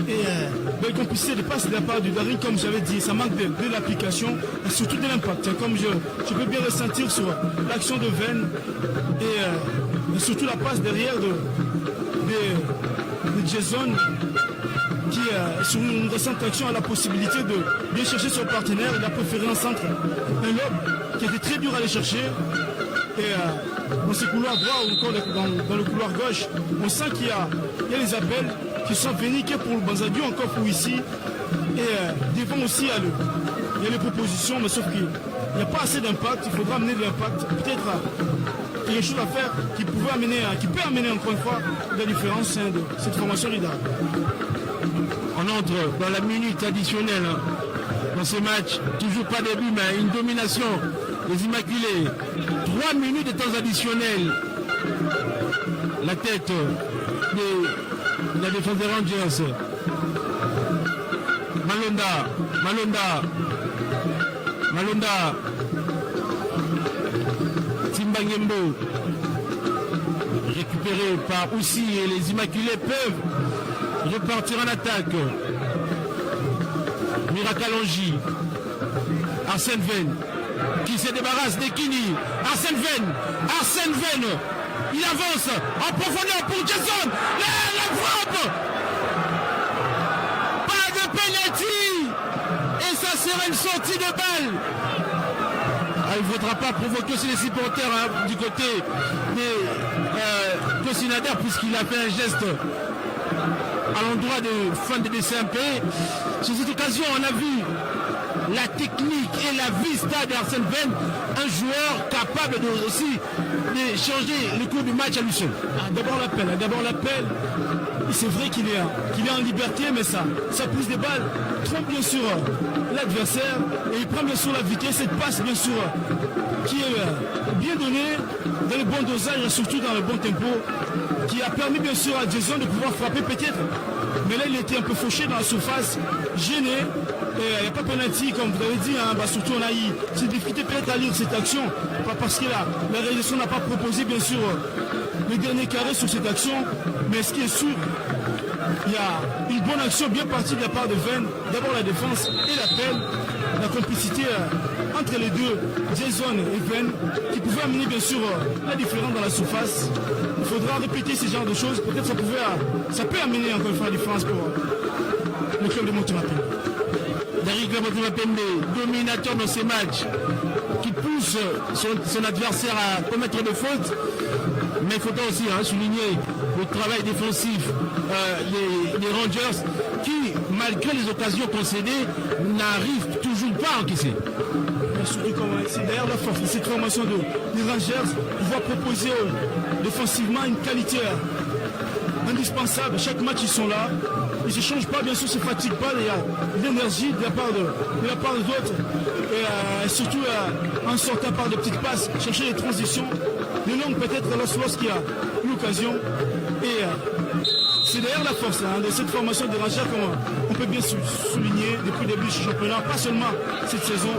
Et belle complicité de passe de la part du Daring, comme j'avais dit, ça manque de l'application et surtout de l'impact. Comme je peux bien ressentir sur l'action de Venn et surtout la passe derrière de Jason qui, sur une récente action, a la possibilité de bien chercher son partenaire. Il a préféré un centre, un lob qui était très dur à aller chercher. Et dans ce couloir droit ou encore dans le couloir gauche, on sent qu'il y a les appels qui sont venus pour le Banzadio, encore pour ici. Et devant aussi, il y a les propositions, mais sauf qu'il n'y a pas assez d'impact. Il faudra amener de l'impact. Peut-être quelque chose à faire qui peut amener encore une fois la différence de cette formation leader. On entre dans la minute additionnelle dans ce match. Toujours pas de but, mais une domination des Immaculés. 3 minutes de temps additionnel. La tête de la défense des Rangers. Malonda. Timbangembo. Récupéré par Oussi et les Immaculés peuvent repartir en attaque. Mirakalongi. Arsène Venn qui se débarrasse d'Ekini. Arsène Venn. Il avance en profondeur pour Jason. La frappe. Pas de penalty. Et ça serait une sortie de balle. Il ne faudra pas provoquer aussi les supporters du côté des Kosinader puisqu'il a fait un geste à l'endroit de fin de DCMP. Sur cette occasion, on a vu la technique et la vista d'Arsène Venn, un joueur capable aussi de changer le cours du match à lui seul. D'abord l'appel. C'est vrai qu'il est en liberté, mais ça pousse des balles, trompe bien sûr l'adversaire et il prend bien sûr la vitesse, cette passe bien sûr qui est bien donnée dans le bon dosage et surtout dans le bon tempo, qui a permis bien sûr à Jason de pouvoir frapper peut-être, mais là il était un peu fauché dans la surface, gêné, et il n'y a pas penalty comme vous avez dit, surtout on a eu cette difficulté peut-être à lire cette action, pas parce que la réalisation n'a pas proposé bien sûr le dernier carré sur cette action, mais ce qui est sûr, il y a une bonne action bien partie de la part de Venn, d'abord la défense et l'appel, la complicité entre les deux, Jason et Venn, qui pouvait amener bien sûr la différence dans la surface. Il faudra répéter ce genre de choses, peut-être ça peut amener encore une fois la différence pour le club de Motema-Pembe. Derrick Motema-Pembe, dominateur dans ces matchs, qui pousse son adversaire à commettre des fautes. Mais il faut aussi souligner le travail défensif des Rangers qui, malgré les occasions concédées, n'arrivent toujours pas à encaisser. C'est d'ailleurs la force de cette formation des Rangers, pouvoir proposer défensivement une qualité indispensable. Chaque match, ils sont là. Ils ne se changent pas, bien sûr, ne se fatiguent pas. Il y a l'énergie de la part des autres. Et surtout en sortant par des petites passes, chercher les transitions, les longues peut-être lorsqu'il y a l'occasion. Et c'est d'ailleurs la force de cette formation des Rangers qu'on peut bien souligner depuis le début du championnat, pas seulement cette saison,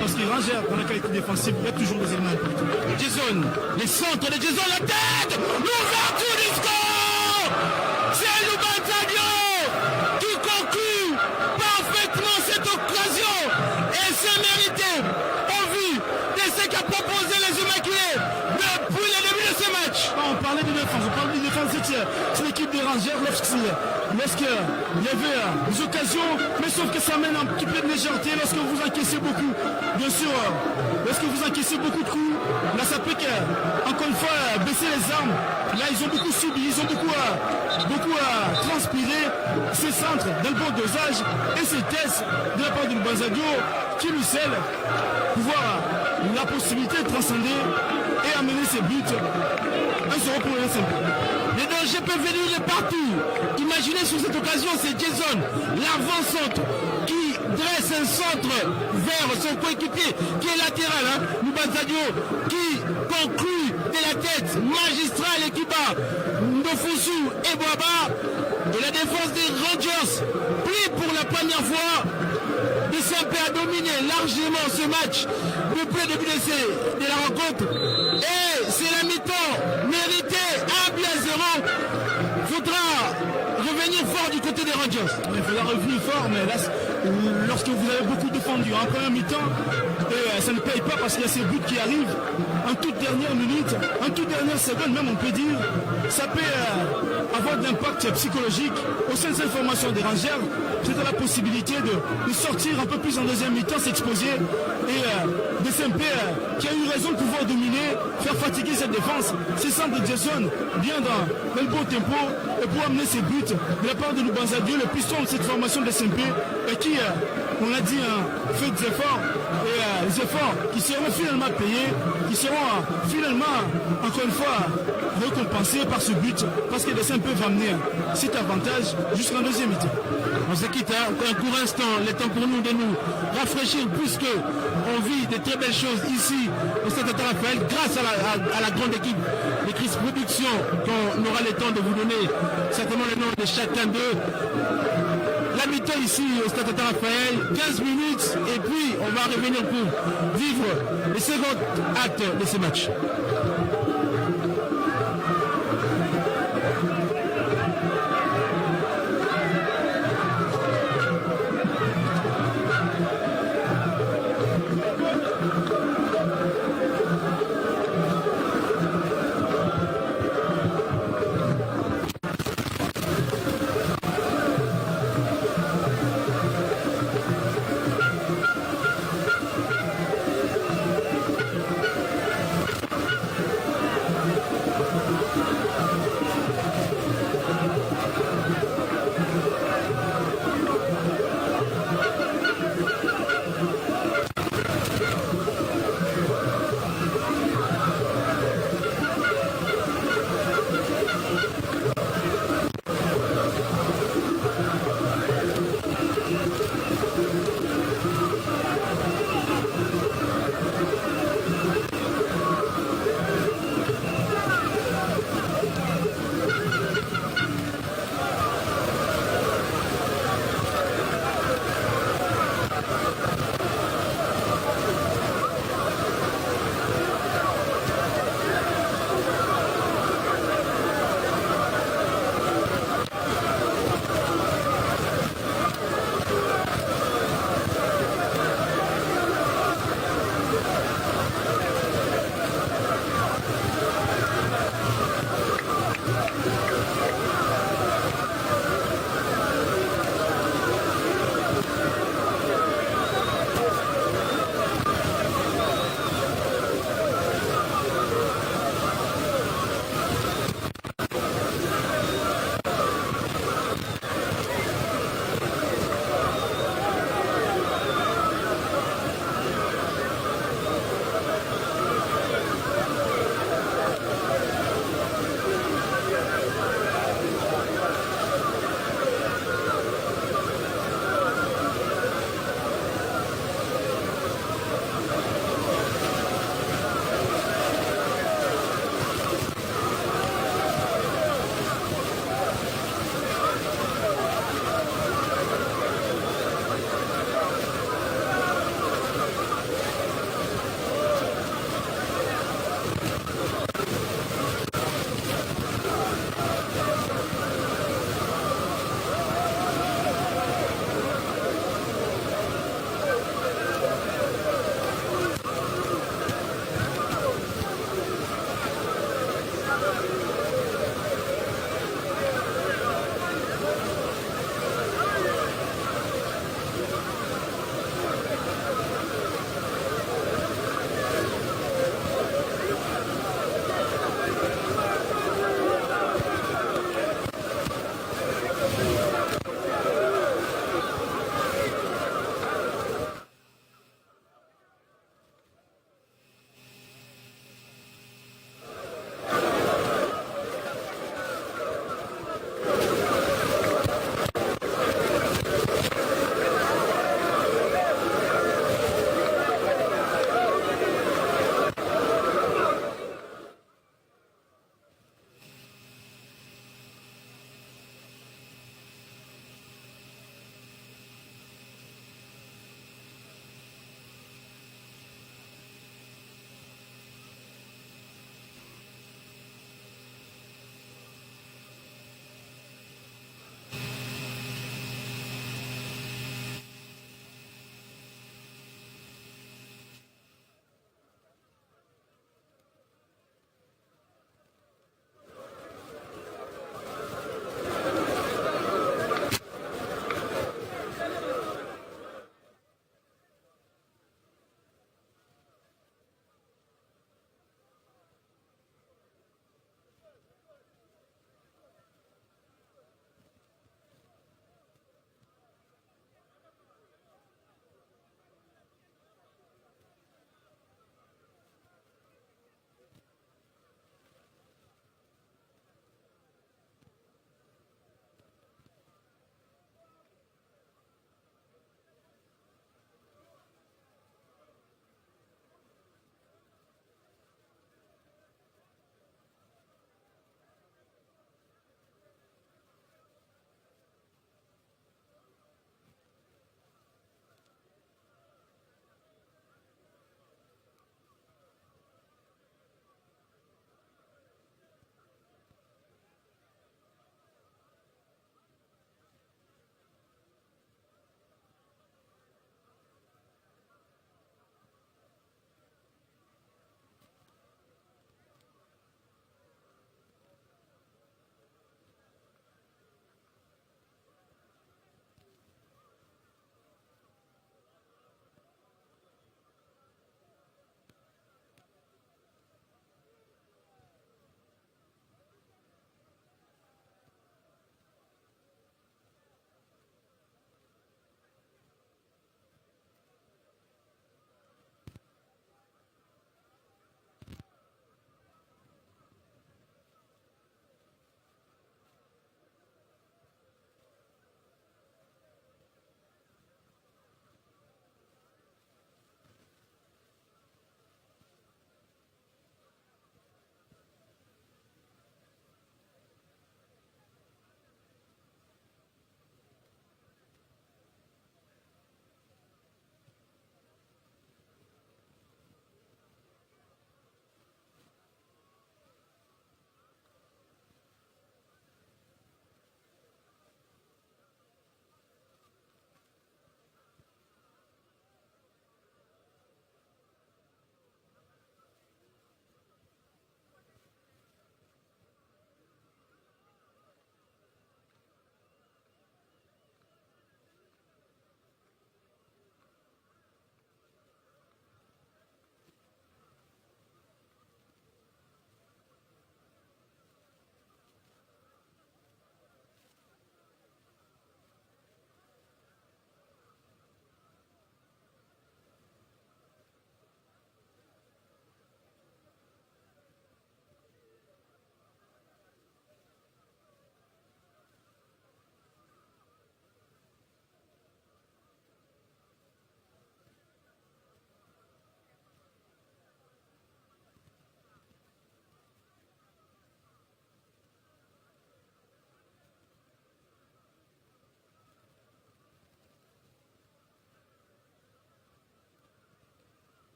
parce que les Rangers, dans la qualité défensive, il y a toujours des éléments importants. Jason, les centres de Jason, la tête, l'ouverture du score, c'est le Banzadio qui conclut parfaitement cette occasion et c'est mérité au vu de ce qu'a proposé les Immaculés depuis le début de ce match. On parlait de défense, c'est l'équipe des Rangers lorsqu'il y avait des occasions, mais sauf que ça amène un petit peu de légèreté lorsque vous encaissez beaucoup. Bien sûr, lorsque vous encaissez beaucoup de coups, là ça peut encore encore une fois baissé les armes. Là, ils ont beaucoup subi, ils ont beaucoup transpiré ces centres d'un bon dosage et ces tests de la part de Lubanzadio qui lui scelle pouvoir la possibilité de transcender et amener ses buts. Un sera pour les simple. Les dangers peuvent venir de partout. Imaginez sur cette occasion, c'est Jason, l'avant-centre, qui dresse un centre vers son coéquipier, qui est latéral, Lubanzadio, qui conclut de la tête magistrale et qui bat Ndofosu et Boaba. Et la défense des Rangers plie pour la première fois. DCMP a dominé largement ce match depuis le début de la rencontre. Et c'est la mi-temps méritée 1-0. Faudra revenir fort du côté des Rangers. Il faudra revenir fort, mais là, lorsque vous avez beaucoup défendu en première mi-temps, ça ne paye pas parce qu'il y a ces buts qui arrivent en toute dernière minute, en toute dernière seconde même on peut dire, ça peut avoir de l'impact psychologique au sein de cette formation des Rangers. C'était la possibilité de sortir un peu plus en deuxième mi-temps, s'exposer et DCMP qui a eu raison de pouvoir dominer, faire fatiguer cette défense, ses centres de Jason bien dans le bon tempo et pour amener ses buts de la part de Lubanzadio, le piston de cette formation de DCMP et qui, on l'a dit, fait des efforts et les efforts qui seront finalement payés, qui seront finalement, encore une fois, récompensés par ce but parce que DCMP va amener cet avantage jusqu'en deuxième mi-temps. On se quitte un court instant, le temps pour nous de nous rafraîchir puisque on vit de très belles choses ici au Stade Raphaël grâce à la grande équipe de Chris Productions qu'on aura le temps de vous donner certainement le nom de chacun d'eux. La mi-temps ici au Stade Raphaël, 15 minutes et puis on va revenir pour vivre les seconds actes de ce match.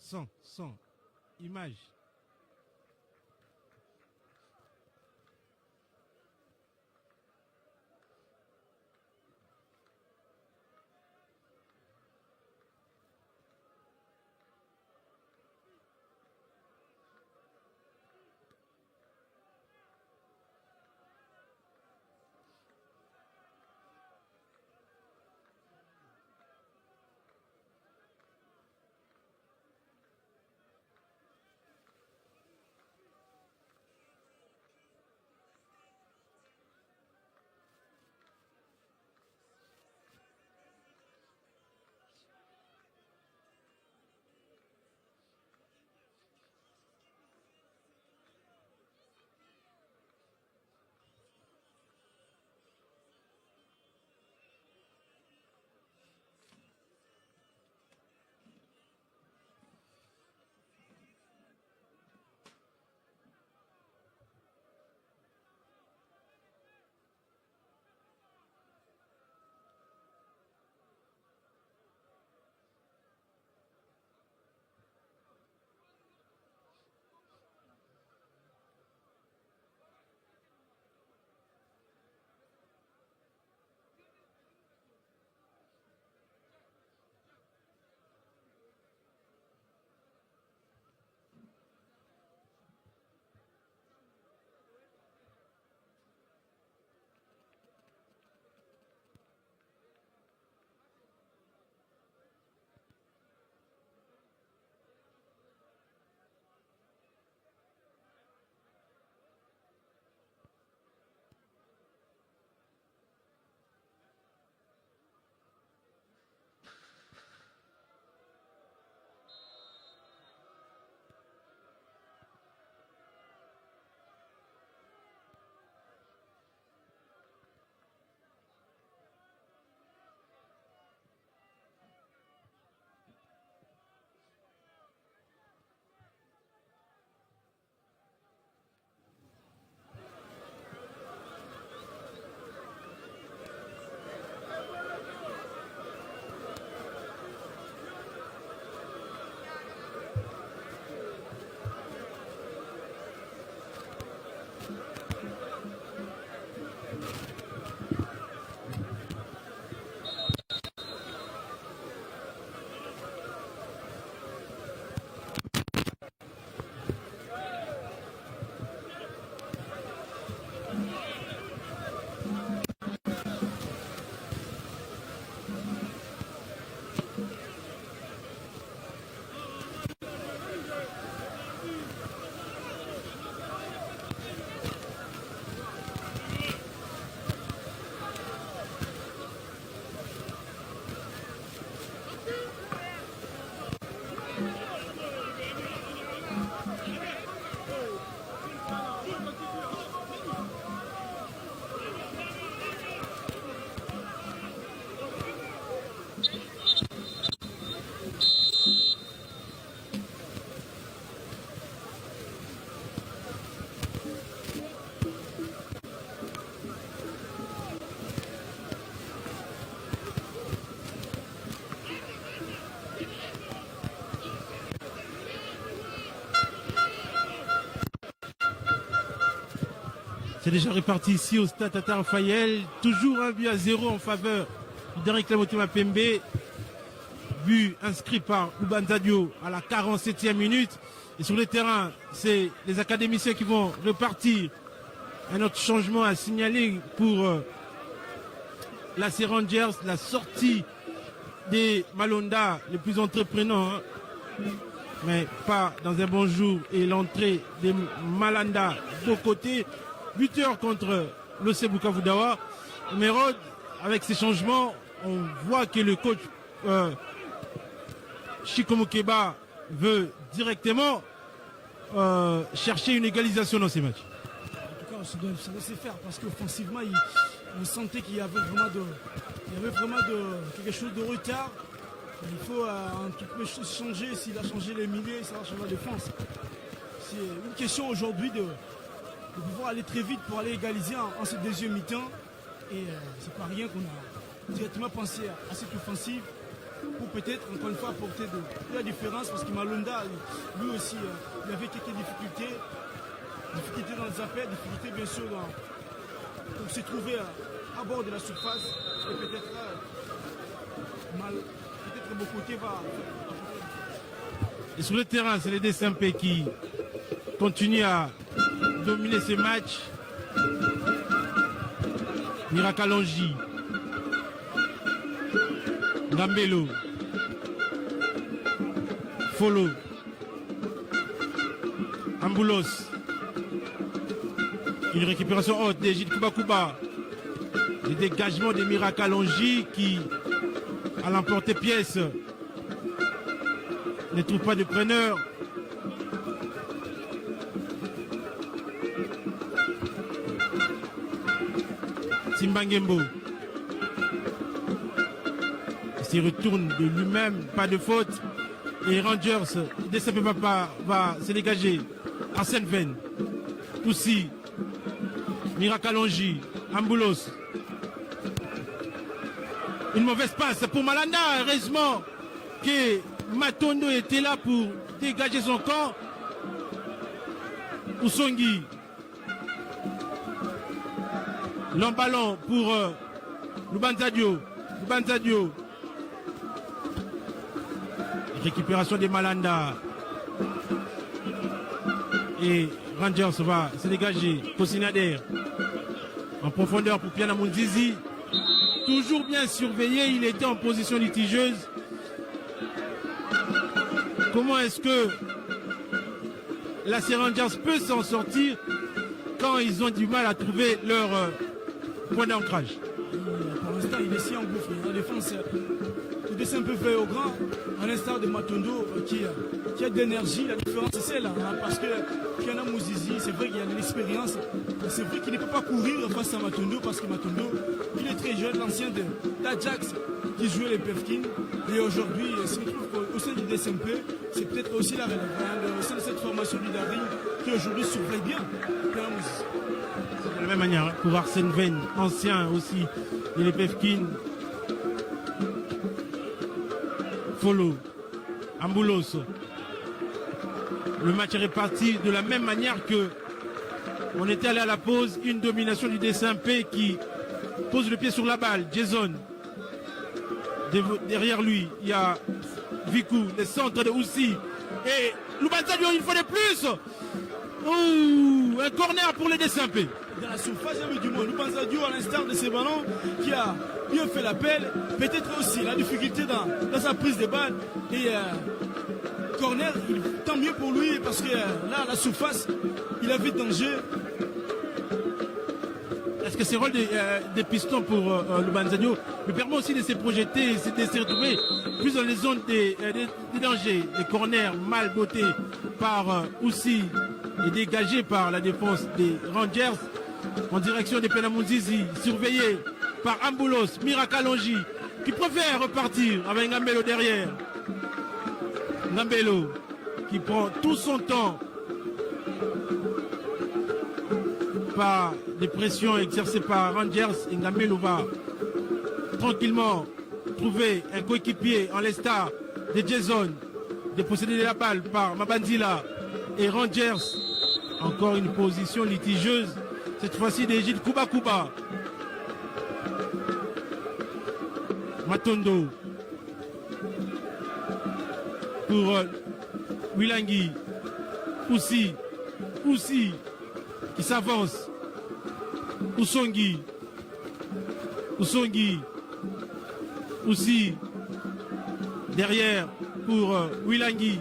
Sans image. C'est déjà réparti ici au stade Tata Raphaël. Toujours 1-0 en faveur du dernier club Motema Pembe. But inscrit par Ubanzadio à la 47e minute. Et sur le terrain, c'est les académiciens qui vont repartir. Un autre changement à signaler pour la Rangers, la sortie des Malonda, les plus entreprenants, hein, mais pas dans un bon jour. Et l'entrée des Malanda de côté. Buteur contre l'OC Bukavu-Dawa. Mais Rod, avec ces changements, on voit que le coach Chikomo Keba veut directement chercher une égalisation dans ces matchs. En tout cas, ça doit se faire parce qu'offensivement, on sentait qu'il y avait vraiment quelque chose de retard. Il faut un petit peu changer. S'il a changé les milieux, ça va changer la défense. C'est une question aujourd'hui de pouvoir aller très vite pour aller égaliser en cette deuxième mi-temps. Et c'est pas rien qu'on a directement pensé à cette offensive pour peut-être, encore une fois, apporter de la différence, parce que Malonda, lui aussi, il avait quelques difficultés dans les appels, difficultés bien sûr pour se trouver à bord de la surface, et peut-être Bokoté va... Et sur le terrain, c'est les DSMP qui continuent à dominer ces matchs. Mirakalonji, Ngambelo, Folo, Amboulos. Une récupération haute d'Egide Kubakuba. Le dégagement de Mirakalonji qui, à l'emporter-pièce, ne trouve pas de preneur. Simbangembo. Il se retourne de lui-même, pas de faute. Et Rangers, DSMP va se dégager. Arsène Ven. Poussi. Mirakalonji. Amboulos. Une mauvaise passe pour Malanda. Heureusement que Matondo était là pour dégager son corps. Usongi. Long ballon pour Lubanzadio. Récupération des Malanda. Et Rangers va se dégager. Kosinader. En profondeur pour Piana Munzizi. Toujours bien surveillé. Il était en position litigieuse. Comment est-ce que la Rangers peut s'en sortir quand ils ont du mal à trouver leur point d'ancrage? Pour l'instant, il est si engouffré. La défense, le dessin peut faire au grand, à l'instar de Matondo qui a de l'énergie. La différence, c'est celle-là. Parce que Piana Mouzizi, c'est vrai qu'il a de l'expérience. C'est vrai qu'il ne peut pas courir face à Matondo parce que Matondo, il est très jeune, l'ancien d'Ajax qui jouait les Pefkin. Et aujourd'hui, il se trouve qu'au sein du DSMP, c'est peut-être aussi la relève. Au sein de cette formation du Daring qui aujourd'hui surveille bien Piana Mouzizi. De la même manière, pour Arsène Ven, ancien aussi de l'Epefkin. Folo, Amboulos. Le match est réparti de la même manière que on était allé à la pause. Une domination du DSMP qui pose le pied sur la balle. Jason. Derrière lui, il y a Vikou, le centre de Oussi. Et Lubanzadio, une fois de plus. Ouh, un corner pour le DSMP. Dans la surface, il y avait du monde. Lubanzadio, à l'instar de ces ballons, qui a bien fait l'appel. Peut-être aussi la difficulté dans sa prise de balle. Et corner, tant mieux pour lui, parce que là, à la surface, il avait danger. Est-ce que ce rôle des pistons pour Lubanzadio lui permet aussi de se projeter, de se retrouver plus dans les zones des dangers, des corners mal bottés par Oussi et dégagés par la défense des Rangers en direction des Piana Munzizi, surveillé par Amboulos, Mirakalonji, qui préfère repartir avec Ngambelo derrière. Ngambelo qui prend tout son temps par les pressions exercées par Rangers. Et Ngambelo va tranquillement trouver un coéquipier en l'estar de Jason, dépossédé de la balle par Mabanzila et Rangers. Encore une position litigieuse, cette fois-ci d'Egide Kubakuba. Matondo pour Wilangui. Poussi qui s'avance. Usongi. Aussi derrière pour Wilangui.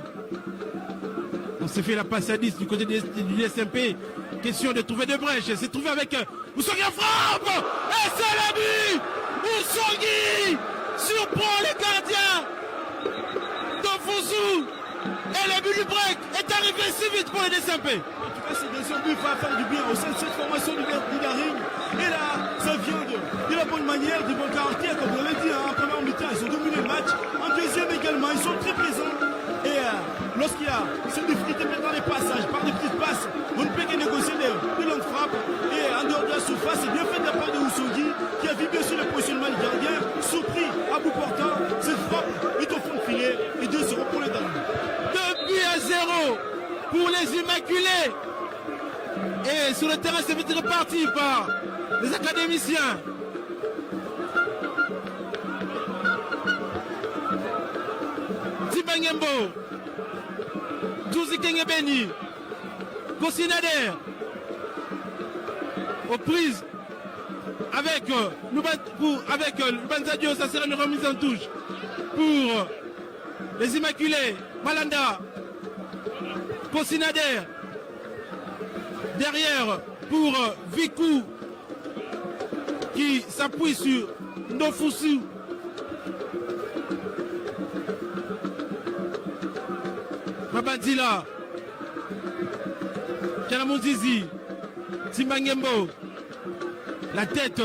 On s'est fait la passe à 10 du côté du DSMP. Question de trouver des brèches. C'est trouvé avec Usongi en frappe. Et c'est le but. Usongi surprend les gardiens d'Ofosu. Et le but du break est arrivé si vite pour le DSMP. En tout cas, ce deuxième but va faire du bien au sein de cette formation du Daring. Et là, ça vient de la bonne manière, du bon caractère, comme vous l'avez dit, en première mi-temps, ils ont dominé le match. En deuxième également, ils sont très présents. Et lorsqu'il y a cette difficulté dans les passages, par des petites passes, on ne peut que négocier de longues frappes. Et en dehors de la surface, c'est bien fait de la part de Usongi, qui a vu bien sûr le positionnement du gardien, surpris à bout portant. Cette frappe les Immaculés. Et sur le terrain, c'est vite reparti par les académiciens. Tibangembo, Douzi Kengebeni, Kosinader, aux prises avec Lubanzadio, ça sera une remise en touche pour les Immaculés. Malanda, Kosinader, derrière pour Vikou qui s'appuie sur Ndofusu. Mabandila, Kanamuzizi, Timbangembo, la tête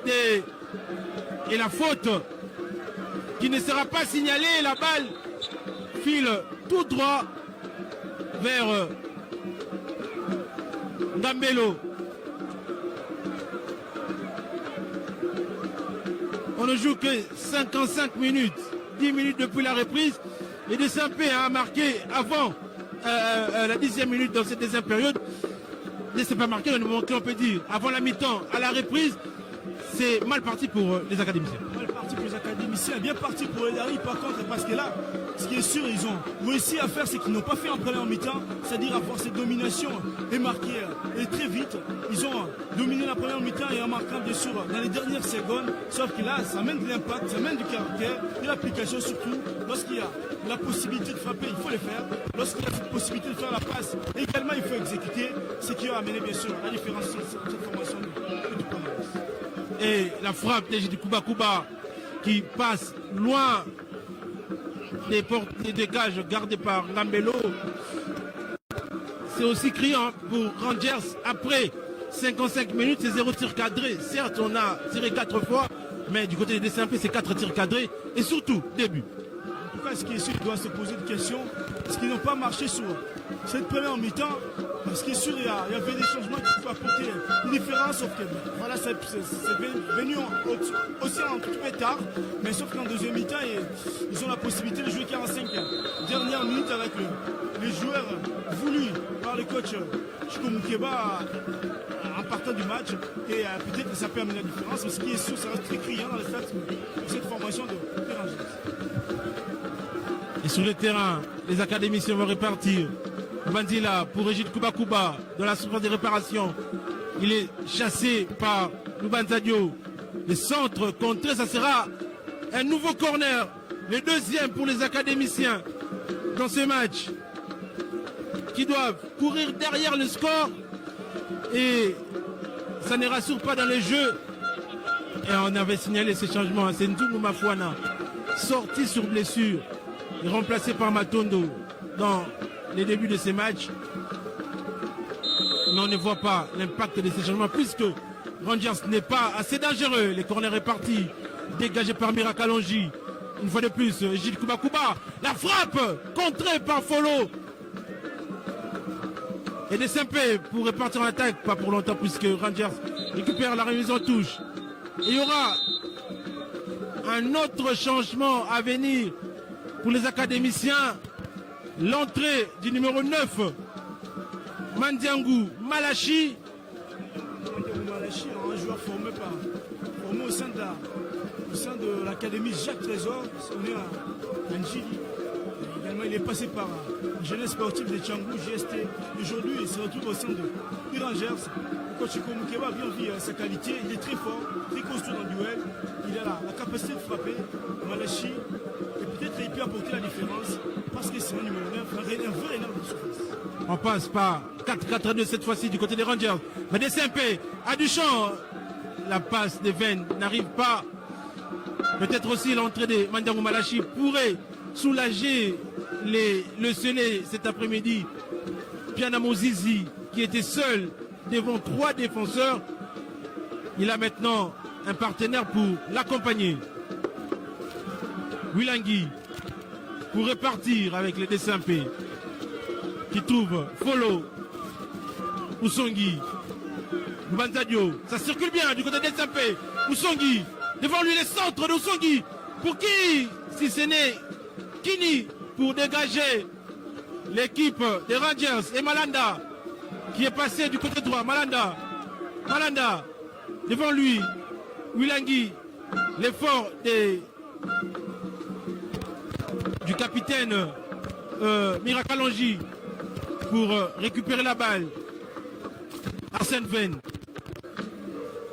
et la faute qui ne sera pas signalée. La balle file tout droit vers Ndambelo. On ne joue que 55 minutes, 10 minutes depuis la reprise. Et de Saint-Pé a marqué avant la 10e minute dans cette deuxième période. Ne s'est pas marqué, on peut dire, avant la mi-temps, à la reprise. C'est mal parti pour les académiciens. Mal parti pour les académiciens, bien parti pour les Dari par contre, parce que là, ce qui est sûr, ils ont réussi à faire, c'est qu'ils n'ont pas fait en première mi-temps, c'est-à-dire avoir cette domination et marquer et très vite. Ils ont dominé la première mi-temps et en marquant bien sûr dans les dernières secondes, sauf que là, ça amène de l'impact, ça amène du caractère, de l'application surtout. Lorsqu'il y a la possibilité de frapper, il faut le faire. Lorsqu'il y a cette possibilité de faire la passe, également il faut exécuter, ce qui a amené bien sûr la différence sur cette formation du premier. Et la frappe du Kuba qui passe loin des portes des dégages gardées par Ngambelo. C'est aussi criant pour Rangers. Après 55 minutes, c'est 0 tir cadré. Certes, on a tiré 4 fois, mais du côté des DCMP, c'est 4 tirs cadrés. Et surtout, début. En tout cas, ce qui est sûr, il doit se poser des questions. Parce qu'ils n'ont pas marché sur cette première mi-temps. Parce qu'il est sûr, il y avait des changements qui pouvaient apporter une différence. Sauf que voilà, c'est venu aussi un petit peu tard. Mais sauf qu'en deuxième mi-temps, ils ont la possibilité de jouer 45 dernières minutes avec les joueurs voulus par le coach Chiko Mukeba en partant du match. Et peut-être que ça peut amener la différence. Mais ce qui est sûr, ça reste très criant dans le fait de cette formation de Rangers. Et sur le terrain, les académiciens vont répartir. Bandila pour Régis Kuba dans la surface de réparation. Il est chassé par Lubanzadio. Le centre contré, ça sera un nouveau corner. Le deuxième pour les académiciens dans ce match. Qui doivent courir derrière le score. Et ça ne rassure pas dans le jeu. Et on avait signalé ces changements. C'est Ndoumou Mafouana, sorti sur blessure et remplacé par Matondo dans les débuts de ces matchs. Mais on ne voit pas l'impact de ces changements puisque Rangers n'est pas assez dangereux. Les corners répartis, dégagés par Mirakalonji. Une fois de plus, Gilles Kuba, la frappe contrée par Folo. Et des Saint-Pé pour repartir en attaque, pas pour longtemps puisque Rangers récupère la remise en touche. Et il y aura un autre changement à venir pour les académiciens. L'entrée du numéro 9, Mandiangou Malachi. Malachi, un joueur formé au sein de l'académie Jacques Trésor, on est à Njili. Également, il est passé par Jeunesse Sportive de Tchangou, GST. Aujourd'hui, il se retrouve au sein de Rangers. Le coach Chiko Mukeba a bien vu sa qualité. Il est très fort, très costaud dans le duel. Il a la capacité de frapper. Malachi. Et peut-être qu'il peut apporter la différence parce que c'est un numéro 9, un vrai énorme de surface. On passe par 4-4-2 cette fois-ci du côté des Rangers. Mais des Saint-Pé à Duchamp. La passe des veines n'arrive pas. Peut-être aussi l'entrée de Mandiangou Malachi pourrait soulager le scellé cet après-midi. Pianamo Zizi qui était seul devant 3 défenseurs. Il a maintenant un partenaire pour l'accompagner. Wilangui pour repartir avec les Saint-Pé qui trouve Folo, Oussongui, Lubanzadio. Ça circule bien du côté des Saint-Pé. Oussongui, devant lui les centres de Oussongui. Pour qui, si ce n'est Kini, pour dégager l'équipe des Rangers et Malanda qui est passé du côté droit. Malanda, devant lui, Wilangui, l'effort du capitaine Mirakalonji pour récupérer la balle. Arsène Ven,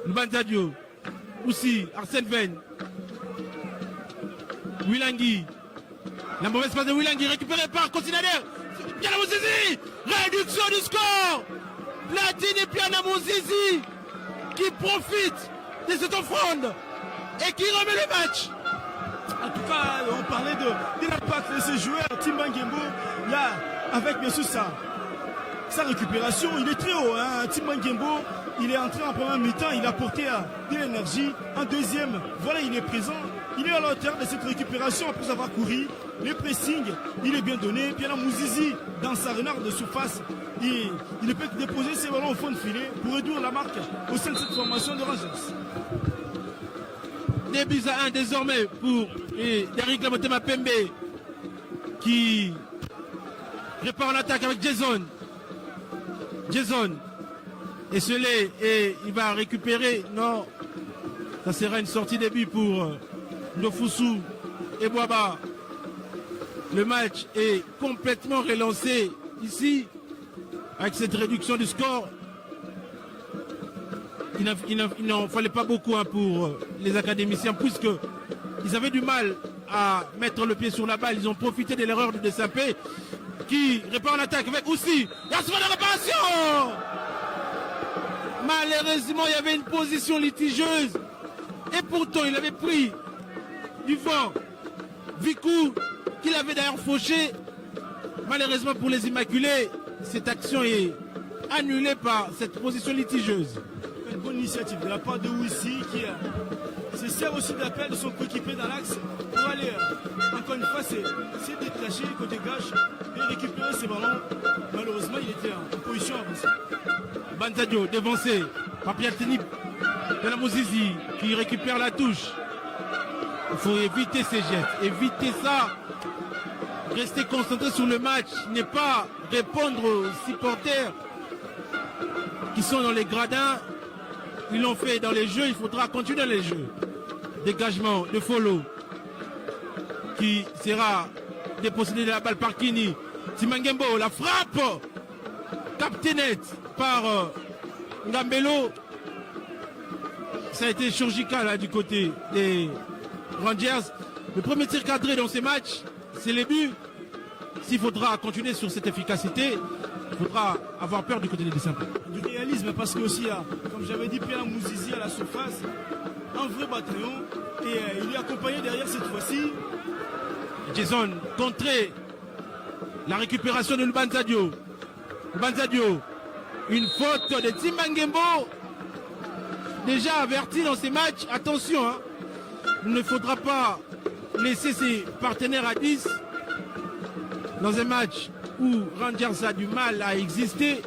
Lubanzadio, aussi Arsène Ven, Wilangui, la mauvaise passe de Wilangui récupérée par Kosinader. Piana Mouzizi, réduction du score. Platine et Piana Mouzizi qui profite de cette offrande et qui remet le match. En tout cas, on parlait de l'impact de ces joueurs. Timba Ngembo, là, avec bien sûr sa récupération, il est très haut. Hein. Timba Ngembo, il est entré en première mi-temps, il a apporté de l'énergie. En deuxième, voilà, il est présent. Il est à la hauteur de cette récupération après avoir couru. Le pressing, il est bien donné. Piana Mouzizi, dans sa renarde de surface, il peut déposer ses ballons au fond de filet pour réduire la marque au sein de cette formation de Rangers. 2 buts à 1 désormais pour Derrick Lamotema Pembe qui prépare l'attaque avec Jason. Esselé et il va récupérer. Non, ça sera une sortie de but pour Ndofusu et Boaba. Le match est complètement relancé ici avec cette réduction du score. Il n'en fallait pas beaucoup pour les académiciens puisqu'ils avaient du mal à mettre le pied sur la balle. Ils ont profité de l'erreur de Dessampé qui répare l'attaque avec aussi la seconde réparation. Malheureusement, il y avait une position litigieuse et pourtant il avait pris du vent. Vikou qu'il avait d'ailleurs fauché. Malheureusement pour les Immaculés, cette action est annulée par cette position litigieuse. Une bonne initiative de la part de Wissi qui se sert aussi d'appel de son coéquipier dans l'axe pour aller, encore une fois, c'est détacher côté gauche et récupérer ses ballons. Malheureusement, il était en position avancée. Banzadio dévancé par Piatini Piana Mouzizi qui récupère la touche. Il faut éviter ces gestes, éviter ça. Rester concentré sur le match, ne pas répondre aux supporters qui sont dans les gradins. Ils l'ont fait dans les jeux, il faudra continuer dans les jeux. Dégagement de Follow qui sera dépossédé de la balle par Kini. Timangembo, la frappe captée net par Ngambelo. Ça a été chirurgical là, du côté des Rangers. Le premier tir cadré dans ces matchs, c'est les buts. S'il faudra continuer sur cette efficacité, il faudra avoir peur du côté des Dessampés. Du réalisme, parce que aussi, comme j'avais dit, Piana Mouzizi à la surface, un vrai bataillon, et il est accompagné derrière cette fois-ci. Jason contré la récupération de Lubanzadio. Lubanzadio, une faute de Timangembo, déjà averti dans ces matchs. Attention, hein, il ne faudra pas laisser ses partenaires à 10 dans un match où Rangers a du mal à exister,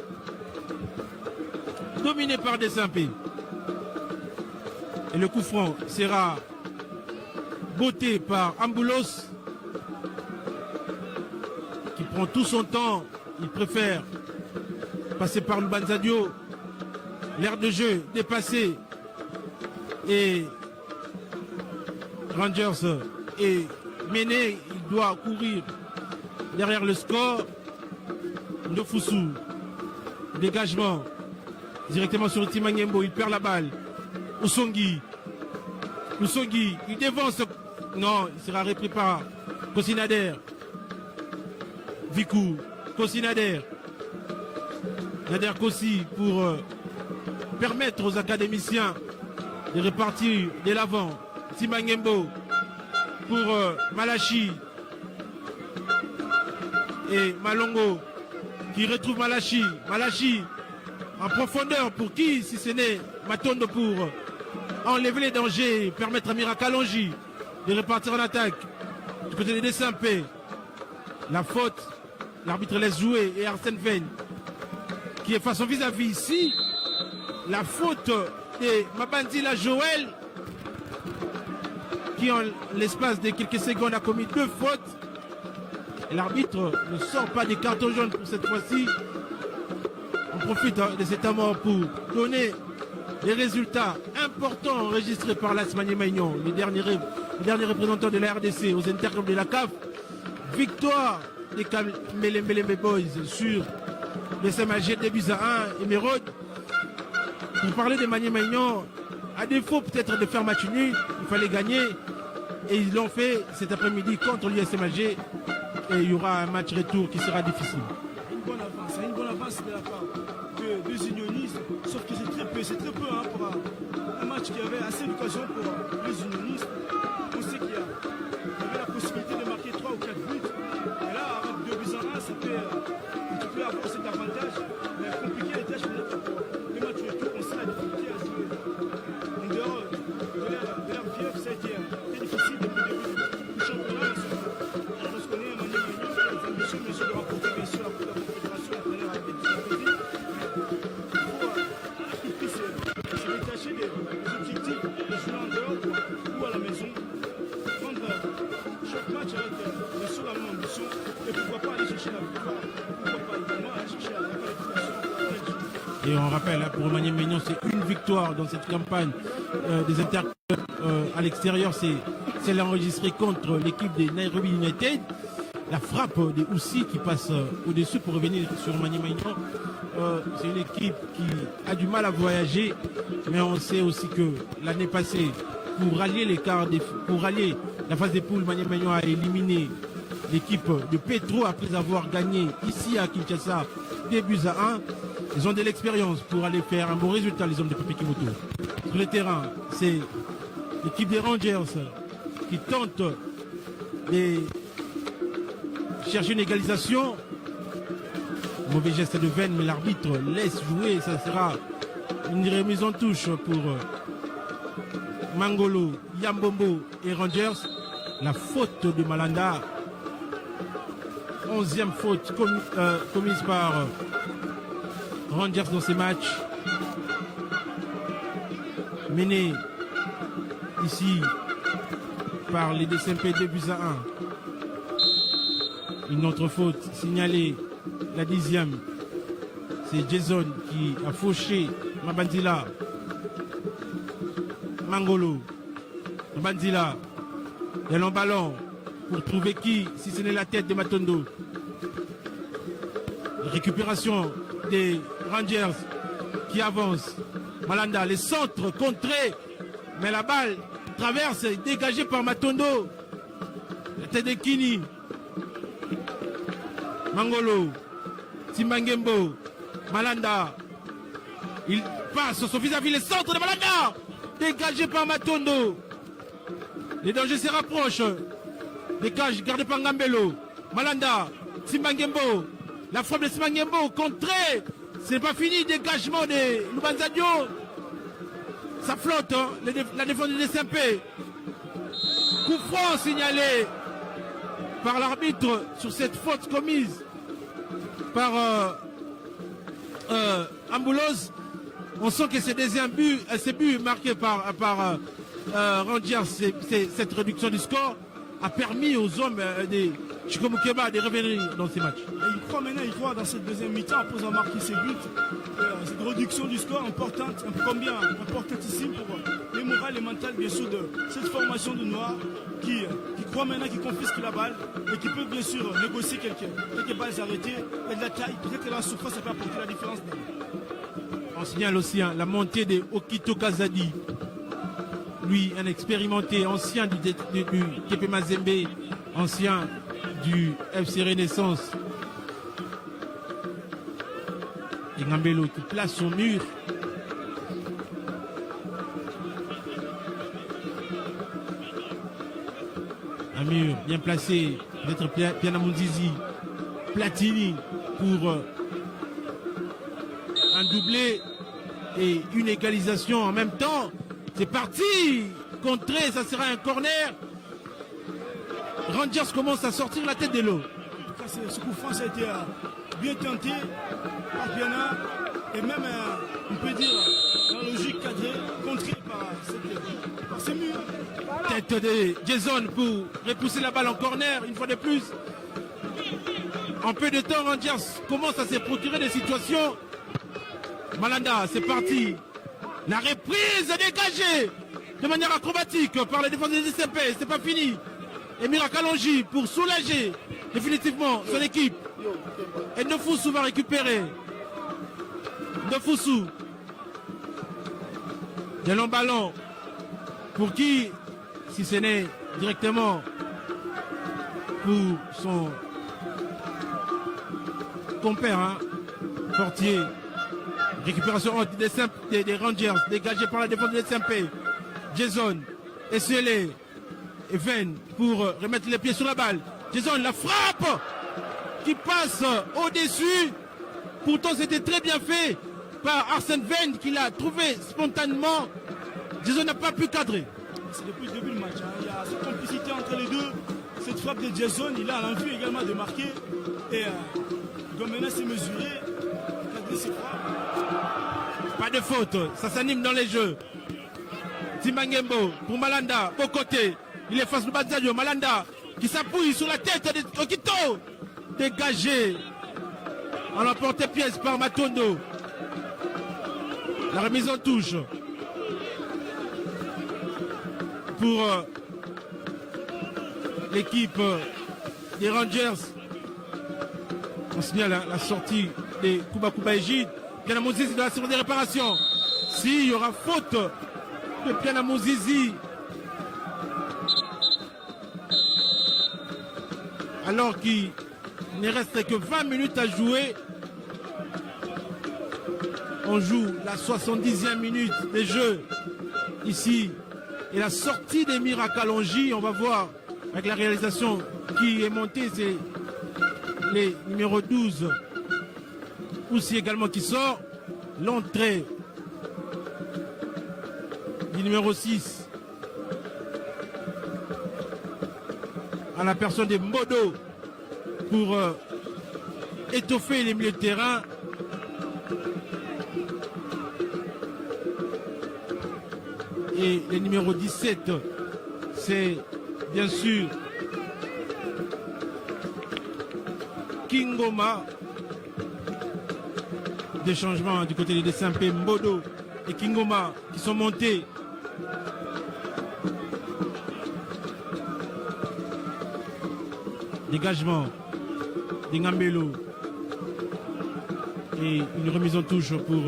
dominé par Dessampé. Et le coup franc sera botté par Amboulos qui prend tout son temps. Il préfère passer par Lubanzadio. L'aire de jeu dépassé et Rangers est mené. Il doit courir derrière le score. Ndofusu, dégagement directement sur Timangembo, il perd la balle. Usongi, il dévance. Non, il sera repris par Kosinader. Vikou, Kosinader. Nader Kossi pour permettre aux académiciens de repartir de l'avant. Timangembo pour Malachi. Et Malongo qui retrouve Malachi. Malachi en profondeur pour qui, si ce n'est Matondo, pour enlever les dangers et permettre à Mirakalonji de repartir en attaque du côté des Dessampés. La faute, l'arbitre laisse jouer et Arsène Ven qui est face au vis-à-vis ici. La faute de Mabandila Joël qui en l'espace de quelques secondes a commis 2 fautes. L'arbitre ne sort pas des cartons jaunes pour cette fois-ci. On profite de cet moment pour donner les résultats importants enregistrés par l'AS Maniema-Union, les derniers représentants de la RDC aux interclubs de la CAF. Victoire des Melembe Boys sur le SMAG 2 buts à 1. Émeraude, pour parler de Maniema-Union, à défaut peut-être de faire match nul, il fallait gagner. Et ils l'ont fait cet après-midi contre l'USMAG. Et il y aura un match retour qui sera difficile. Une bonne avance de la part des unionistes. Sauf que c'est très peu hein, pour un match qui avait assez d'occasion pour les unionistes. On sait qu'il y avait la possibilité de marquer 3 ou 4 buts. Et là, avec 2 buts à 1, ça peut, tu peux avoir cet avantage. Mais compliqué les tâches pour les matchs retour. On sait la difficulté à jouer. En dehors de leur fief, ça a été très difficile depuis le début du championnat. Parce qu'on est à Maniema-Union qui a des ambitions, bien sûr, de remporter bien sûr la Confédération entraîneur avec les petits. Il faut se détacher des objectifs de jouer en dehors ou à la maison. Prendre chaque match avec bien sûr la même ambition et pourquoi pas aller chercher la victoire. Pourquoi pas également aller chercher la qualification. Et on rappelle, pour Maniema-Union, c'est une victoire dans cette campagne des interclubs à l'extérieur. C'est celle enregistrée contre l'équipe des Nairobi United. La frappe des Houssis qui passe au-dessus pour revenir sur Maniema-Union. C'est une équipe qui a du mal à voyager, mais on sait aussi que l'année passée, pour rallier la phase des poules, Maniema-Union a éliminé l'équipe de Petro après avoir gagné ici à Kinshasa 2 buts à 1. Ils ont de l'expérience pour aller faire un bon résultat, les hommes de Pépé Kimoto. Sur le terrain, c'est l'équipe des Rangers qui tente de chercher une égalisation. Mauvais geste de veine, mais l'arbitre laisse jouer. Ça sera une remise en touche pour Mangolo, Yambombo et Rangers. La faute de Malanda. 11e faute commise par Rangers dans ces matchs. Mené ici par les DCMP 2 buts à 1. Une autre faute signalée, la 10e. C'est Jason qui a fauché Mabandila. Mangolo. Mabandila. Il y a un ballon pour trouver qui, si ce n'est la tête de Matondo. Récupération des Rangers qui avancent. Malanda, les centres contrés, mais la balle traverse, dégagée par Matondo. La tête de Kini. Mangolo, Simbangembo, Malanda. Il passe sur son vis-à-vis les centres de Malanda, dégagé par Matondo. Les dangers se rapprochent. Les cages gardées par Ngambelo. Malanda, Simbangembo. La frappe de Simbangembo, contrée. C'est pas fini, dégagement de Lubanzadio. Ça flotte, hein, la défense du DCMP. Coup franc signalé par l'arbitre sur cette faute commise par Amboulos. On sent que ces deuxième but, ces buts marqués par Rangers, cette réduction du score a permis aux hommes de Chico Mukeba de revenir dans ces matchs. Et il croit dans cette deuxième mi-temps, après avoir marqué ses buts, cette réduction du score importante, combien importantissime pour les morales et mentales, bien sûr, de cette formation de Noirs qui croit maintenant, qui confisque la balle et qui peut bien sûr négocier quelques balles arrêtées et de la taille. Peut-être que la souffrance, ça peut apporter la différence. On signale aussi la montée de Okito Kazadi. Lui, un expérimenté, ancien du TP Mazembe, ancien du FC Renaissance. Et Ngambelo qui place son mur. Un mur bien placé, peut-être Pianamunzizi, Platini pour un doublé et une égalisation en même temps. C'est parti, contré, ça sera un corner. Rangers commence à sortir la tête de l'eau. Ce coup franc, ça a été bien tenté par Piana et même, on peut dire, dans la logique cadrée, contré par ces murs. Tête de Jason pour repousser la balle en corner, une fois de plus. En peu de temps, Rangers commence à se procurer des situations. Malanda, c'est parti. La reprise dégagée de manière acrobatique par les défenseurs des SMP. C'est pas fini. Et Mirakalonji pour soulager définitivement son équipe. Et Ndofusu va récupérer. Ndofusu. De longs ballons. Pour qui, si ce n'est directement pour son compère, hein, Portier. Récupération des Rangers, dégagé par la défense des SMP. Jason, Esselé et Venn pour remettre les pieds sur la balle. Jason, la frappe qui passe au-dessus. Pourtant, c'était très bien fait par Arsène Venn qui l'a trouvé spontanément. Jason n'a pas pu cadrer. C'est depuis le début du match. Hein. Il y a cette complicité entre les deux. Cette frappe de Jason, il a l'envie également de marquer. Et il doit maintenant se mesurer. Cadrer ses frappes. Pas de faute, ça s'anime dans les jeux. Timbangembo pour Malanda, au côté. Il est face au Bazzadio. Malanda qui s'appuie sur la tête de Okito. Dégagé. En emporte-pièce par Matondo. La remise en touche. Pour l'équipe des Rangers. On signale hein, la sortie des Kuba Ejid. Piana Mouzizi dans la seconde des réparations. S'il y aura faute de Piana Mouzizi. Alors qu'il ne reste que 20 minutes à jouer. On joue la 70e minute des jeux ici. Et la sortie des Mirakalonji, on va voir avec la réalisation qui est montée, c'est les numéros 12. Aussi également qui sort. L'entrée du numéro 6 à la personne de Mbodo pour étoffer les milieux de terrain. Et le numéro 17, c'est bien sûr Kingoma. Des changements du côté des SMP, Mbodo et Kingoma qui sont montés. Dégagement d'Ingambelo. Et une remise en touche pour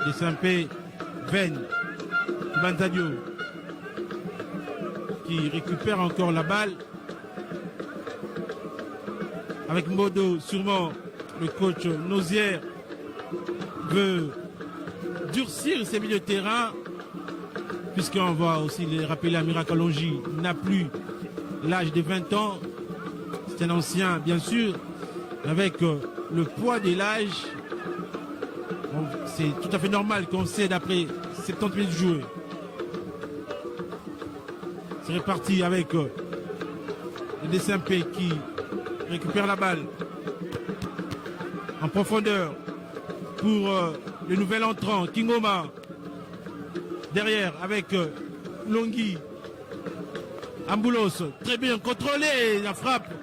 des SMP, Venn, Banzadio qui récupère encore la balle. Avec Mbodo, sûrement le coach Nausière veut durcir ses milieux de terrain, puisqu'on va aussi les rappeler à Mirakalonji n'a plus l'âge de 20 ans. C'est un ancien, bien sûr, avec le poids de l'âge. C'est tout à fait normal qu'on cède après 70 minutes jouées. C'est reparti avec les DSMP qui récupère la balle en profondeur pour le nouvel entrant Kingoma. Derrière avec Longhi. Amboulos, très bien contrôlé, la frappe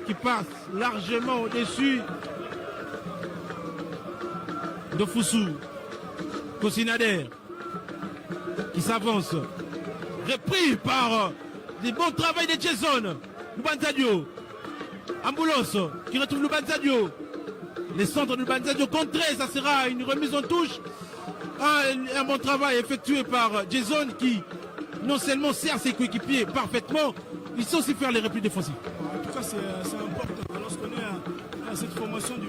qui passe largement au-dessus de Foussou. Kosinader qui s'avance. Repris par des bons travail de Jason. Lubanzadio. Amboulos qui retrouve Lubanzadio. Les centres de Lubanzadio contrés, ça sera une remise en touche. Un bon travail effectué par Jason qui non seulement sert ses coéquipiers parfaitement, il sait aussi faire les replis défensifs. En tout cas, c'est important lorsqu'on est à cette formation du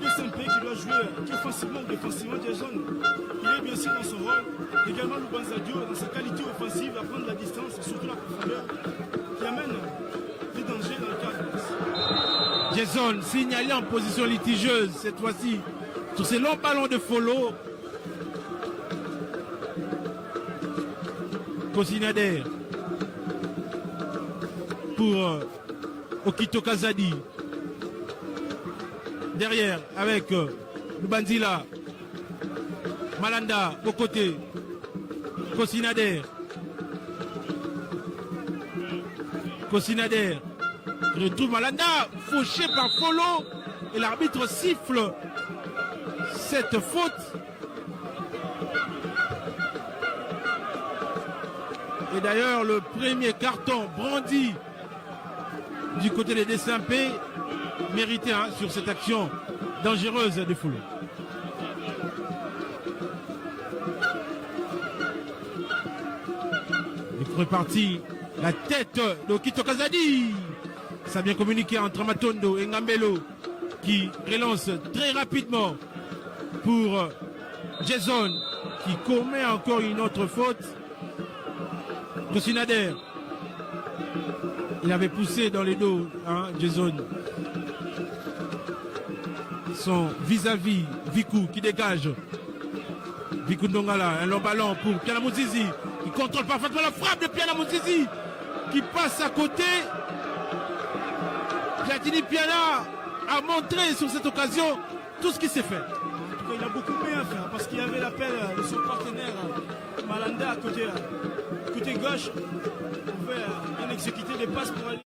SMP qui doit jouer offensivement ou défensivement. Jason, il est bien sûr dans son rôle. Également Lubanzadio, dans sa qualité offensive, à prendre la distance et surtout la profondeur qui amène des dangers dans le cadre. Jason signalé en position litigieuse cette fois-ci sur ces longs ballons de follow. Kosinader pour Okito Kazadi. Derrière avec Lubanzila. Malanda au côté. Kosinader. Kosinader retrouve Malanda, fauché par Folo, et l'arbitre siffle cette faute. Et d'ailleurs, le premier carton brandi du côté des DSMP mérité sur cette action dangereuse de Folo. Il est reparti la tête d'Okito Kazadi. Ça a bien communiqué entre Matondo et Ngambelo qui relance très rapidement pour Jason qui commet encore une autre faute. Kosinader, il avait poussé dans les dos Jason. Son vis-à-vis Viku qui dégage. Viku Ndongala, un long ballon pour Piana Mouzizi qui contrôle parfaitement la frappe de Piana Mouzizi qui passe à côté. Platini Piana a montré sur cette occasion tout ce qui s'est fait. En tout cas, il a beaucoup bien fait parce qu'il y avait l'appel de son partenaire Malanda à côté gauche. Il pouvait bien exécuter des passes pour aller.